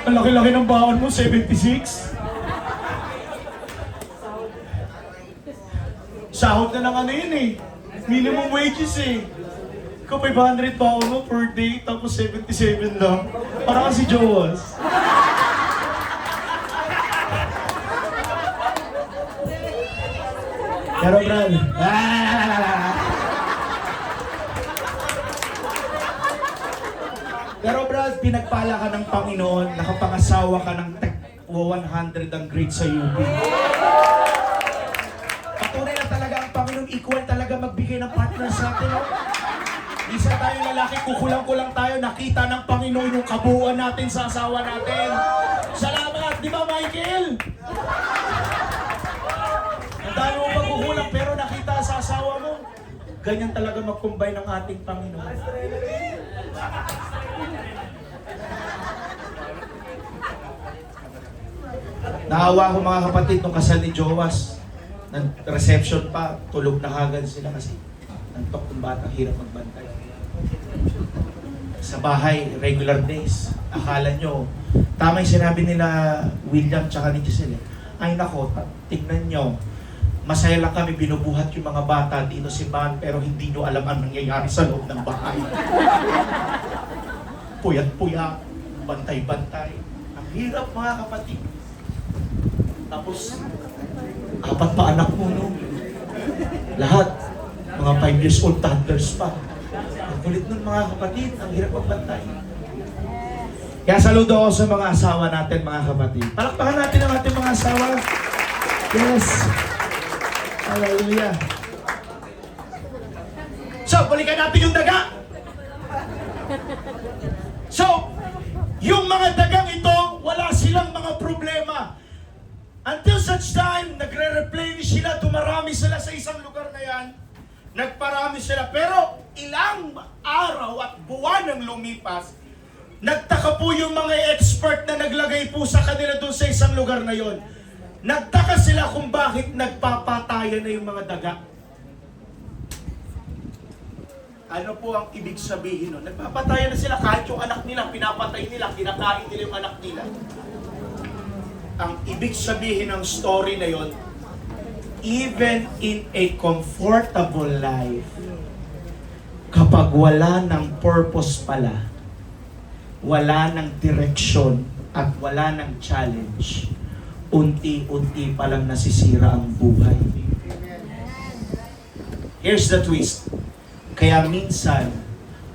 Ang laki-laki ng baon mo, 76. Sahod na ng ano yun eh. Minimum wages eh. Ikaw 500 baon mo per day, tapos 77 lang. Para kasi Joas. Pero Brad, pero Brad, pinagpala ka ng Panginoon, nakapangasawa ka ng 100 ang grade sa UP. Patunay na talaga ang Panginoon, equal talaga magbigay ng partner sa atin. No? Isa tayong lalaki, kukulang-kulang tayo, nakita ng Panginoon yung kabuuan natin sa asawa natin. Salamat, di ba Michael? Ang dami mo magkukulang pero nakita sa asawa mo. Ganyan talaga mag-combine ng ating Panginoon. Naawa ko mga kapatid nung kasal ni Joas. Nag-reception pa, tulog na agad sila kasi nantok ng bata, hirap magbantay. Sa bahay, regular days. Akala nyo, tama yung sinabi nila William tsaka ni Giselle. Ay nako, tignan nyo. Masaya lang kami, binubuhat yung mga bata dito si Van, pero hindi nyo alam ang nangyayari sa loob ng bahay. Puyat-puyat, bantay-bantay. Ang hirap mga kapatid. Tapos, 4 pa anak mo, no? Lahat, mga 5 years old toddlers pa. Ang kulit nun mga kapatid, ang hirap magbantay. Kaya saludo ako sa mga asawa natin, mga kapatid. Palakpakan natin ang ating mga asawa. Yes. Hallelujah. So, balikan natin yung daga. So, yung mga dagang ito, wala silang mga problema. Until such time, nagre-replenish sila, dumarami sila sa isang lugar na yan. Nagparami sila. Pero ilang araw at buwan ang lumipas, nagtaka po yung mga expert na naglagay po sa kanila doon sa isang lugar na yon. Nagtaka sila kung bakit nagpapatayan na yung mga daga. Ano po ang ibig sabihin nun? Nagpapatayan na sila kahit yung anak nila, pinapatay nila, kinakain nila yung anak nila. Ang ibig sabihin ng story na yon, even in a comfortable life, kapag wala ng purpose pala, wala ng direksyon, at wala ng challenge, unti-unti palang nasisira ang buhay. Here's the twist. Kaya minsan,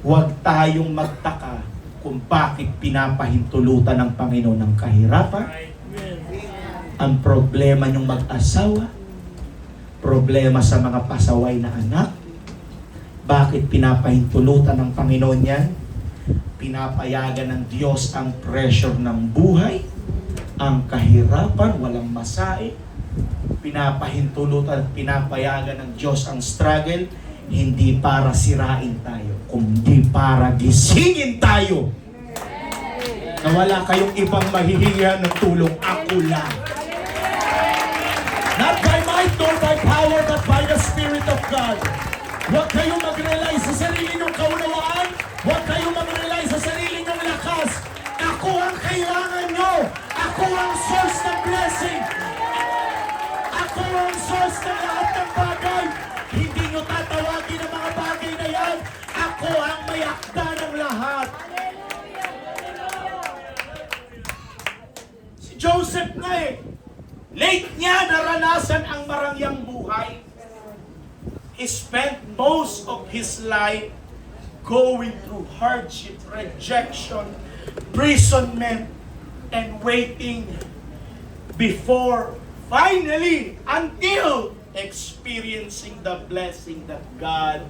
huwag tayong magtaka kung bakit pinapahintulutan ng Panginoon ng kahirapan, ang problema niyong mag-asawa, problema sa mga pasaway na anak, bakit pinapahintulutan ng Panginoon yan? Pinapayagan ng Diyos ang pressure ng buhay, ang kahirapan, walang masahe, pinapahintulutan, pinapayagan ng Diyos ang struggle, hindi para sirain tayo, kundi para gisingin tayo. Na wala kayong ibang mahihingihan ng tulong, ako lang. Not by might nor by power, but by the Spirit of God. Huwag kayong mag-rely sa sarili ng kaunawaan, huwag kayong mag-rely sa sarili ng lakas. Ako ang kailangan nyo. Ako ang source ng blessing. Ako ang source ng lahat ng bagay. Hindi nyo tatawagin ang mga bagay na yan. Ako ang may akda ng lahat. Si Joseph nga late niya naranasan ang marangyang buhay. He spent most of his life going through hardship, rejection, imprisonment, and waiting before finally, until experiencing the blessing that God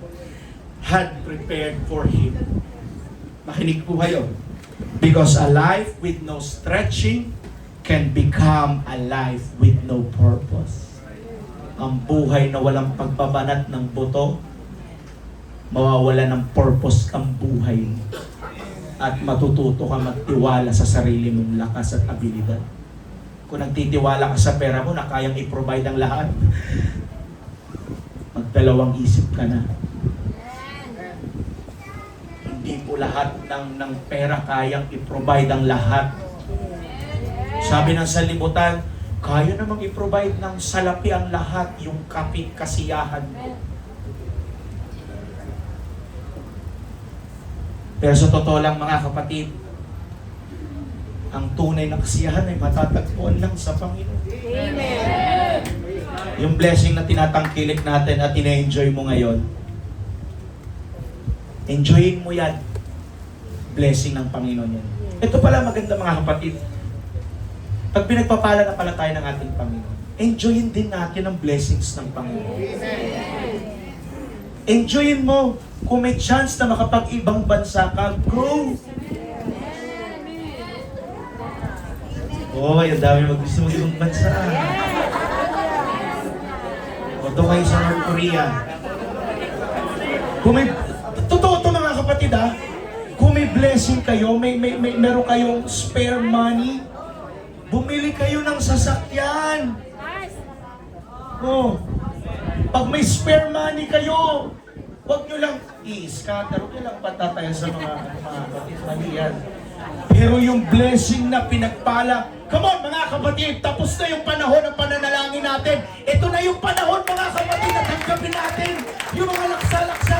had prepared for him. Makinig po kayo. Because a life with no stretching can become a life with no purpose. Ang buhay na walang pagbabanat ng buto, mawawala ng purpose ang buhay mo. At matututo ka magtiwala sa sarili mong lakas at abilidad. Kung nagtitiwala ka sa pera mo na kayang i-provide ang lahat, magdalawang isip ka na. Hindi po lahat ng pera kayang i-provide ang lahat. Sabi ng sanlibutan, kaya namang i-provide ng salapi ang lahat, yung kasiyahan mo. Pero sa totoo lang mga kapatid, ang tunay na kasiyahan ay matatagpuan lang sa Panginoon. Amen. Yung blessing na tinatangkilik natin at ina-enjoy mo ngayon, enjoyin mo yan. Blessing ng Panginoon yan. Ito pala maganda mga kapatid. Pag pinagpapala na pala tayo ng ating Panginoon, enjoyin din natin ang blessings ng Panginoon. Enjoyin mo. Kung may chance na makapag-ibang bansa ka, go! Oh, yung dami mag-gusto mag-ibang bansa. O, doon kayo sa North Korea. Kung may, totoo to mga kapatid ha, kung may blessing kayo, meron kayong spare money, bumili kayo ng sasakyan. Oh, pag may spare money kayo, huwag nyo lang i-scatter, huwag nyo lang patatayan sa mga kapatid. Mali yan. Pero yung blessing na pinagpala, come on mga kapatid, tapos na yung panahon ng pananalangin natin. Ito na yung panahon mga kapatid na tanggapin natin yung mga laksa-laksa.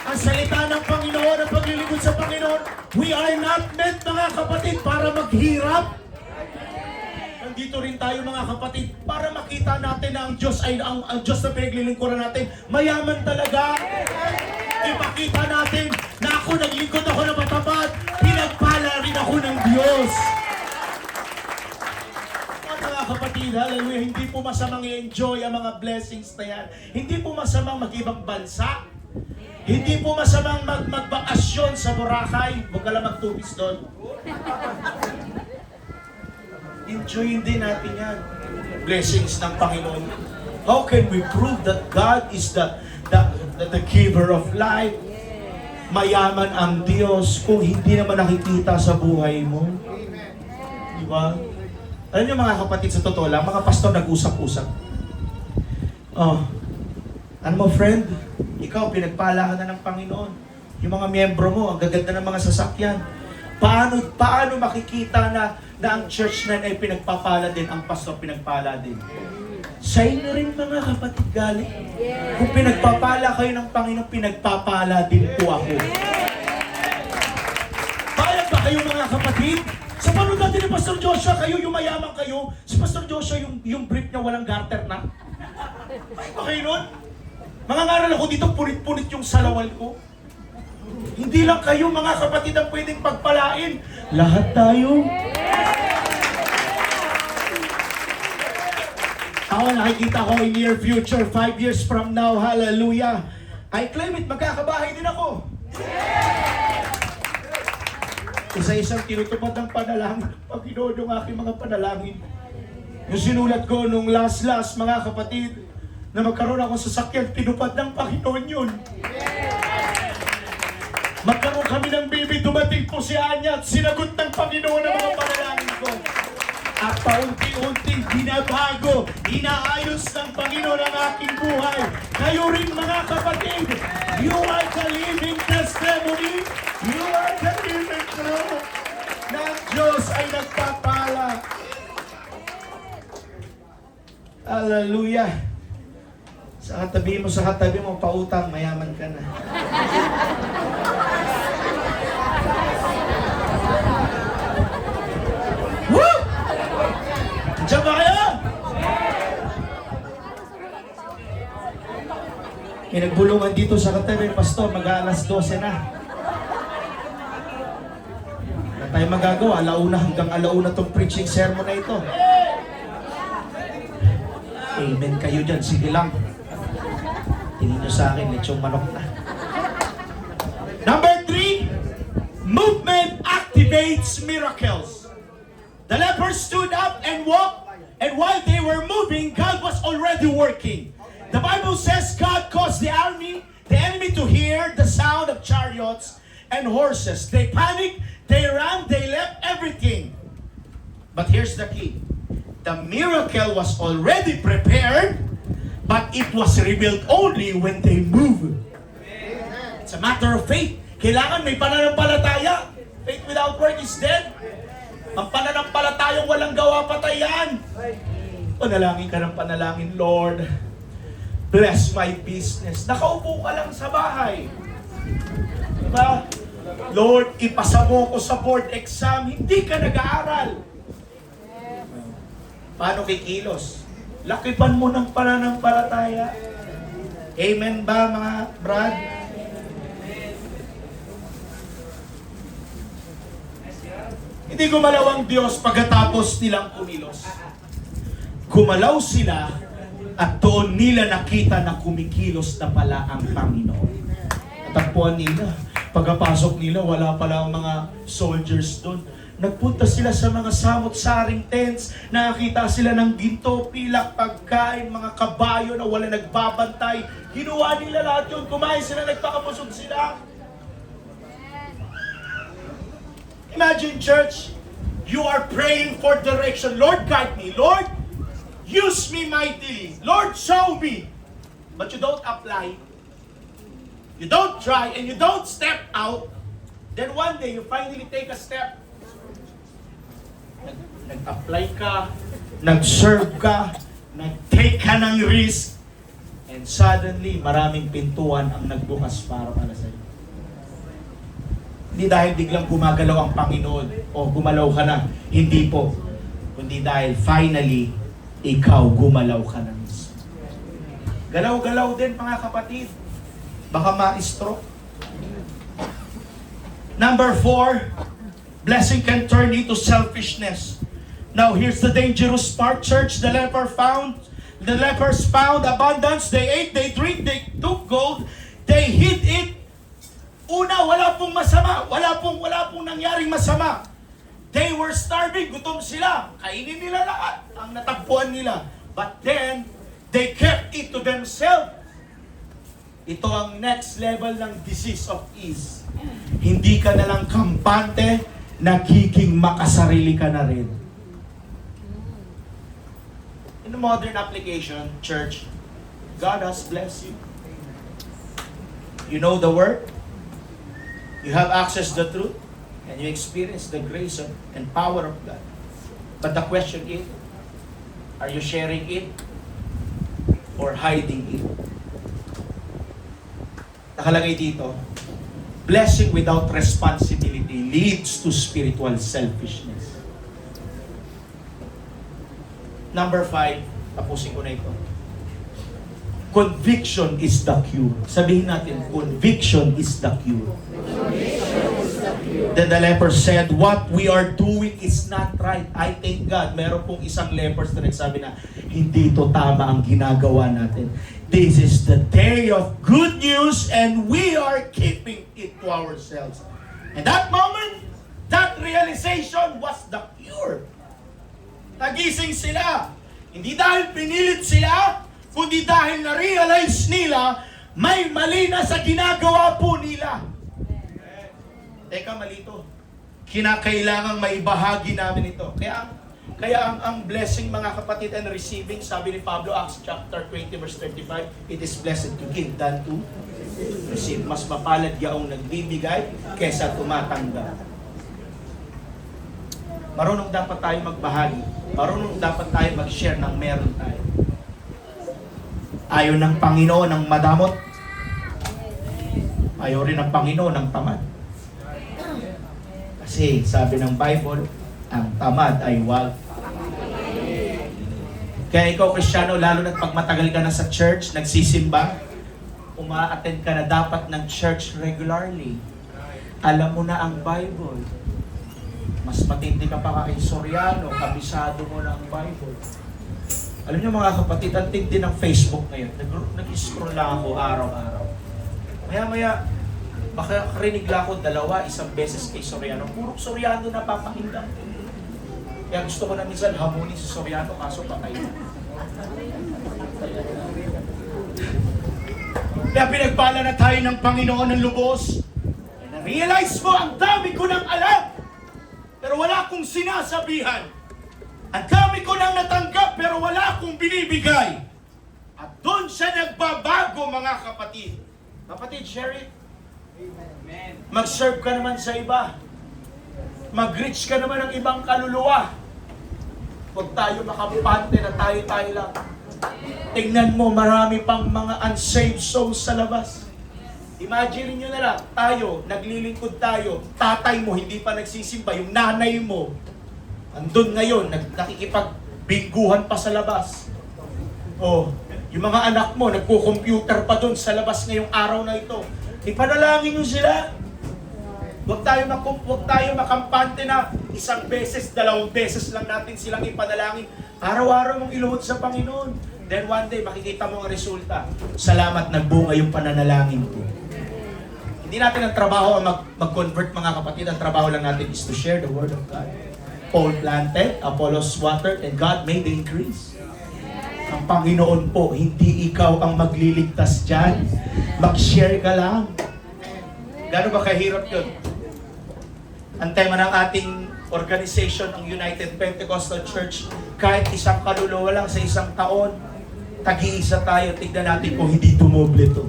Ang salita ng Panginoon, ang paglilingkod sa Panginoon, we are not meant mga kapatid para maghirap. Nandito rin tayo mga kapatid para makita natin na ang Diyos ay ang Diyos na pinaglilingkuran natin. Mayaman talaga. Ipakita natin na ako naglingkod ako ng matapat. Pinagpala rin ako ng Diyos. At mga kapatid, hallelujah, hindi po masamang i-enjoy ang mga blessings na yan. Hindi po masamang mag-ibang bansa. Hindi po masamang magbakasyon sa Boracay. Huwag ka lang magtubis doon. Enjoyin din natin yan. Blessings ng Panginoon. How can we prove that God is the giver of life? Mayaman ang Diyos kung hindi naman nakikita sa buhay mo. Di ba? Alam niyo mga kapatid, sa totoo lang, mga pastor nag-usap-usap. Oh, ano mo friend? Ikaw, pinagpala ka na ng Panginoon. Yung mga miyembro mo, ang gaganda ng mga sasakyan. Paano makikita na ang church na ay pinagpapala din, ang pastor pinagpala din? Sa inyo rin mga kapatid galing. Kung pinagpapala kayo ng Panginoon, pinagpapala din po ako. Payag ba kayo mga kapatid? Sa panood natin ni Pastor Joshua, kayo yung mayaman kayo. Si Pastor Joshua, yung brief niya walang garter na. Payag ba kayo nun? Mga ngaral ako dito, punit-punit yung salawal ko. Hindi lang kayo mga kapatid ang pwedeng pagpalain. Lahat tayo. Ako nakikita ko in near future, 5 years from now, hallelujah. I claim it, magkakabahay din ako. Isa-isang tinutupad ng panalangin ng Panginoon yung aking mga panalangin. Yung sinulat ko nung last mga kapatid, na magkaroon ako sa sasakyan, tinupad ng Panginoon yun. Magkaroon kami ng baby, dumating po si Anya at sinagot ng Panginoon ang mga panalangin ko. At paunti-unting binabago, inaayos ng Panginoon ang aking buhay. Kayo rin mga kapatid, you are the living testimony. You are the living proof na ang Diyos ay nagpapala. Hallelujah. Sa katabi mo, pautang, mayaman ka na. Woo! Diyan ba kayo? May nagbulungan dito sa katabi, Pastor, mag-aalas 12 na. Wala tayong magagawa, alauna hanggang alauna tong preaching sermon na ito. Amen kayo dyan, sige lang. Tingin nyo sa akin, lechong manok na. Number 3, movement activates miracles. The lepers stood up and walked, and while they were moving, God was already working. The Bible says God caused the enemy to hear the sound of chariots and horses. They panicked, they ran, they left everything. But here's the key. The miracle was already prepared, but it was revealed only when they move. It's a matter of faith. Kailangan may pananampalataya. Faith without work is dead. Ang pananampalatayang walang gawa, patay yan. Panalangin ka ng panalangin, Lord, bless my business. Nakaupo ka lang sa bahay. Diba? Lord, ipasa mo ko sa board exam. Hindi ka nag-aaral. Paano kikilos? Lakipan mo ng pananampalataya. Amen ba mga brad? Hindi gumalaw ang Diyos pagkatapos nilang kumilos. Gumalaw sila at doon nila nakita na kumikilos na pala ang Panginoon. Natagpuan nila. Pagkapasok nila, wala pala ang mga soldiers doon. Nagpunta sila sa mga samot-saring tents, nakakita sila ng ginto, pilak, pagkain, mga kabayo na wala nagbabantay. Ginawa nila lahat yun, kumain sila, nagpakabusog sila. Imagine, church, you are praying for direction. Lord, guide me. Lord, use me mightily. Lord, show me. But you don't apply. You don't try, and you don't step out. Then one day, you finally take a step. Nag-apply ka, nag-serve ka, nag-take ka ng risk, and suddenly, maraming pintuan ang nagbukas para sa'yo. Hindi dahil biglang gumagalaw ang Panginoon o gumalaw ka na. Hindi po. Kundi dahil finally, ikaw gumalaw ka na. Galaw-galaw din mga kapatid. Baka ma-stroke. Number 4, blessing can turn into selfishness. Now here's the dangerous part, church. The lepers found abundance. They ate, they drink, they took gold, they hid it. Una, wala pong masama. Wala pong nangyaring masama. They were starving. Gutom sila. Kainin nila lahat ang natagpuan nila. But then, they kept it to themselves. Ito ang next level ng disease of ease. Hindi ka na lang kampante, nagiging makasarili ka na rin. In the modern application, church, God has blessed you. You know the Word. You have access to the truth, and you experience the grace and power of God. But the question is, are you sharing it or hiding it? Nakalagay dito, blessing without responsibility leads to spiritual selfishness. Number 5, tapusin ko na ito. Conviction is the cure. Sabihin natin, conviction is the cure. Then the leper said, what we are doing is not right. I thank God, meron pong isang lepers na nagsabi na, hindi to tama ang ginagawa natin. This is the day of good news and we are keeping it to ourselves. And that moment, that realization was the cure. Nagising sila. Hindi dahil pinilit sila, kundi dahil na-realize nila, may mali na sa ginagawa po nila. Teka, mali ito. Kinakailangang maibahagi namin ito. Kaya ang blessing, mga kapatid, and receiving, sabi ni Pablo, Acts chapter 20, verse 35, it is blessed to give than to receive. Mas mapalad yaong nagbibigay kesa tumatanggap. Marunong dapat tayo magbahagi. Marunong dapat tayo mag-share ng meron tayo. Ayaw ng Panginoon ng madamot. Ayaw rin ng Panginoon ng tamad. Kasi sabi ng Bible, ang tamad ay wag. Kaya ikaw, Kristiyano, lalo na pag matagal ka na sa church, nagsisimba, uma-attend ka na dapat ng church regularly. Alam mo na ang Bible. Mas matindi ka pa kay Soriano, kabisado mo na ang Bible. Alam niyo mga kapatid, ang tindi ng Facebook ngayon. Nag-scroll lang ako araw-araw. Maya-maya, baka karinig lang ako isang beses kay Soriano. Puro Soriano na papakinggan. Kaya gusto ko na minsan hamunin si Soriano, kaso patay na. Kaya pinagpala na tayo ng Panginoon ng lubos. Na-realize mo, ang dami ko nang alam. Pero wala akong sinasabihan. Ang dami ko nang natanggap pero wala akong binibigay. At doon siya nagbabago, mga kapatid. Kapatid, share it. Mag-serve ka naman sa iba. Mag-reach ka naman ng ibang kaluluwa. Huwag tayo makampante na tayo-tayo lang. Tingnan mo, marami pang mga unsaved souls sa labas. Imagine nyo na lang, tayo, naglilingkod tayo, tatay mo hindi pa nagsisimba, yung nanay mo, andun ngayon, nakikipagbingguhan pa sa labas. O, yung mga anak mo, nagko-computer pa dun sa labas ngayong araw na ito. Ipanalangin nyo sila. Huwag tayo makampante na isang beses, 2 beses lang natin silang ipanalangin. Araw-araw mong iluhod sa Panginoon. Then one day, makikita mo ang resulta. Salamat, nagbunga yung pananalangin ko. Hindi natin ang trabaho mag-convert, mga kapatid. Ang trabaho lang natin is to share the Word of God. Paul planted, Apollos watered, and God made the increase. Ang Panginoon po, hindi ikaw ang magliligtas dyan. Mag-share ka lang. Gano'n ba kahirap yun? Ang tema ng ating organization, ang United Pentecostal Church, kahit isang kaluluwa lang sa isang taon, tag-iisa tayo, tignan natin kung hindi dumoble ito.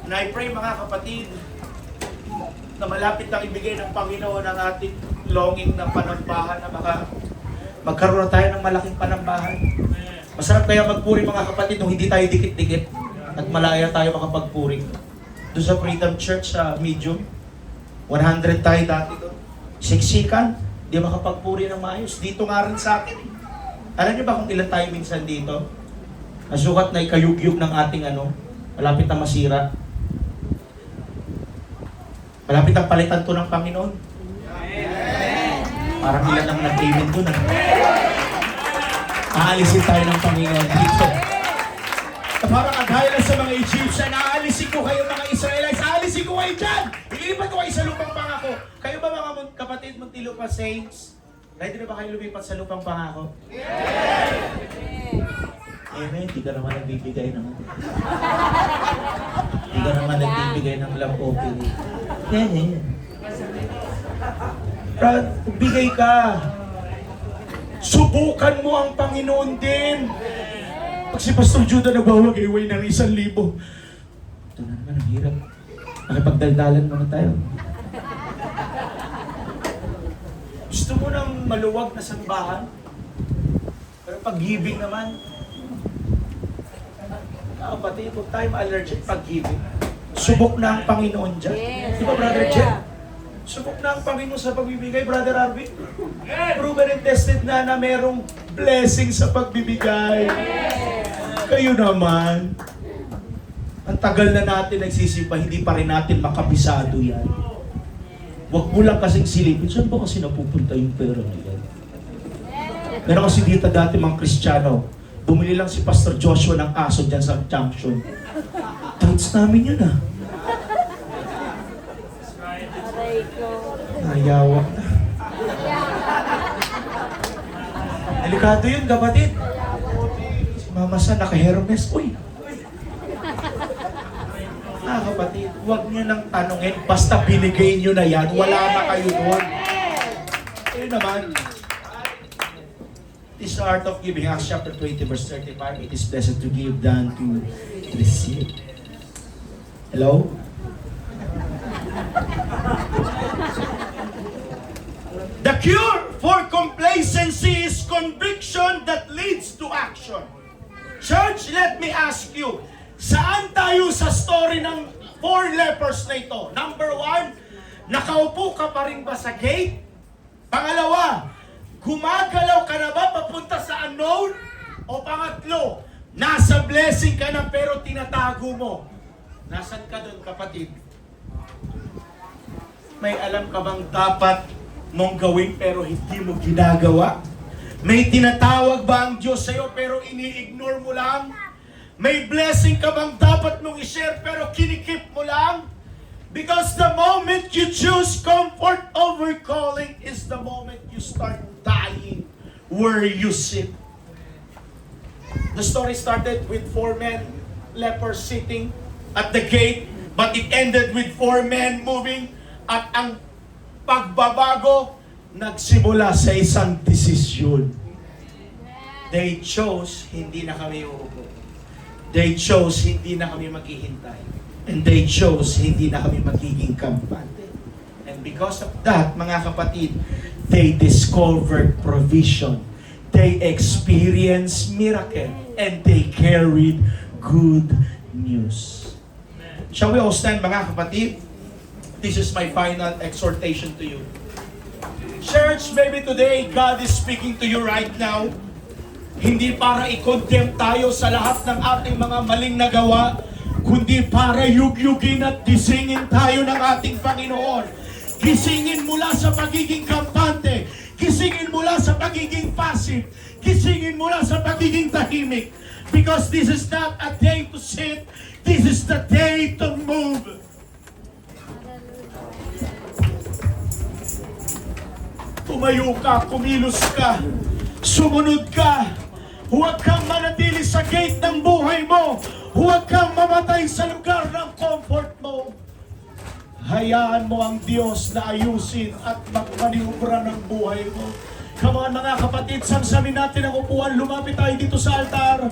And I pray, mga kapatid, na malapit lang ibigay ng Panginoon ang ating longing na panambahan, na magkaroon na tayo ng malaking panambahan. Masarap kaya magpuri, mga kapatid, nung hindi tayo dikit-dikit at malaya tayo makapagpuri. Doon sa Freedom Church sa Medium, 100 tayo dati doon. Siksikan, di makapagpuri ng maayos. Dito nga rin sa akin. Alam niyo ba kung ilan tayo minsan dito? Nasukat na ikayugyug ng ating malapit na masira. Malapit ang palitan to ng Panginoon. Parang ilan ang nag-amen doon. Aalisin tayo ng Panginoon dito. Parang agaya lang sa mga Egyptian, aalisin ko kayo mga Israelites, aalisin ko kayo dyan! Ilipat ko kayo sa lupang pangako. Kayo ba mga kapatid Muntinlupa Saints? Ready na ba kayo lumipat sa lupang pangako? Yeah! Amen, di ka naman nagbibigay naman. Di ka naman nagbibigay ng love open. Yeah. Brad, bigay ka. Subukan mo ang Panginoon din. Pag si Pastor Judah nagwawag-iway ng 1,000. Ito na naman, ang hirap. Nakipagdaldalan muna tayo. Gusto mo ng maluwag na sambahan? Pero pag-giving naman, kapatid, kung tayo allergic pag-giving, subok na ang Panginoon dyan. Di ba, Brother Jen? Subok na ang Panginoon sa pagbibigay, Brother Arvin. Proven and tested na merong blessing sa pagbibigay. Kayo naman. Ang tagal na natin nagsisimba, hindi pa rin natin makabisado yan. Huwag mo lang kasing silipin, saan ba kasi napupunta yung pera na yan? Meron kasi dito dati mga Kristiyano, bumili lang si Pastor Joshua ng aso dyan sa junction. Thanks namin yun ah. Nayawa na. Delikado yun, kapatid. Si Mama Sa naka-Hermes. Uy! Kapatid, huwag nyo nang tanungin. Basta binigay nyo na yan, wala na kayo doon. Ayun naman. This is the art of giving. Acts chapter 20, verse 35. It is blessed to give than to receive. Hello? The cure for complacency is conviction that leads to action. Church, let me ask you, saan tayo sa story ng 4 lepers na ito? Number 1, nakaupo ka pa rin ba sa gate? Pangalawa, gumagalaw ka na ba papunta sa unknown? O pangatlo, nasa blessing ka na pero tinatago mo. Nasaan ka doon, kapatid? May alam ka bang dapat mong gawin pero hindi mo ginagawa? May tinatawag ba ang Diyos sa'yo pero ini-ignore mo lang? May blessing ka bang dapat mong i-share pero kinikip mo lang? Because the moment you choose comfort over calling is the moment you start dying where you sit. The story started with 4 men, lepers sitting at the gate, but it ended with 4 men moving, at ang pagbabago nagsimula sa isang desisyon. They chose, hindi na kami uupo. They chose, hindi na kami maghihintay. And they chose, hindi na kami magiging kampante. And because of that, mga kapatid, they discovered provision. They experienced miracle. And they carried good news. Shall we all stand, mga kapatid? This is my final exhortation to you. Church, maybe today, God is speaking to you right now. Hindi para i-condemn tayo sa lahat ng ating mga maling nagawa, kundi para yugyugin at gisingin tayo ng ating Panginoon. Gisingin mula sa pagiging kampante, gisingin mula sa pagiging passive, gisingin mula sa pagiging tahimik. Because this is not a day to sit, this is the day to move. Tumayo ka, kumilos ka, sumunod ka. Huwag kang manatili sa gate ng buhay mo. Huwag kang mamatay sa lugar ng comfort mo. Hayaan mo ang Diyos na ayusin at magmaniubra ng buhay mo. Come on mga kapatid, samsamin natin ang upuan. Lumapit tayo dito sa altar.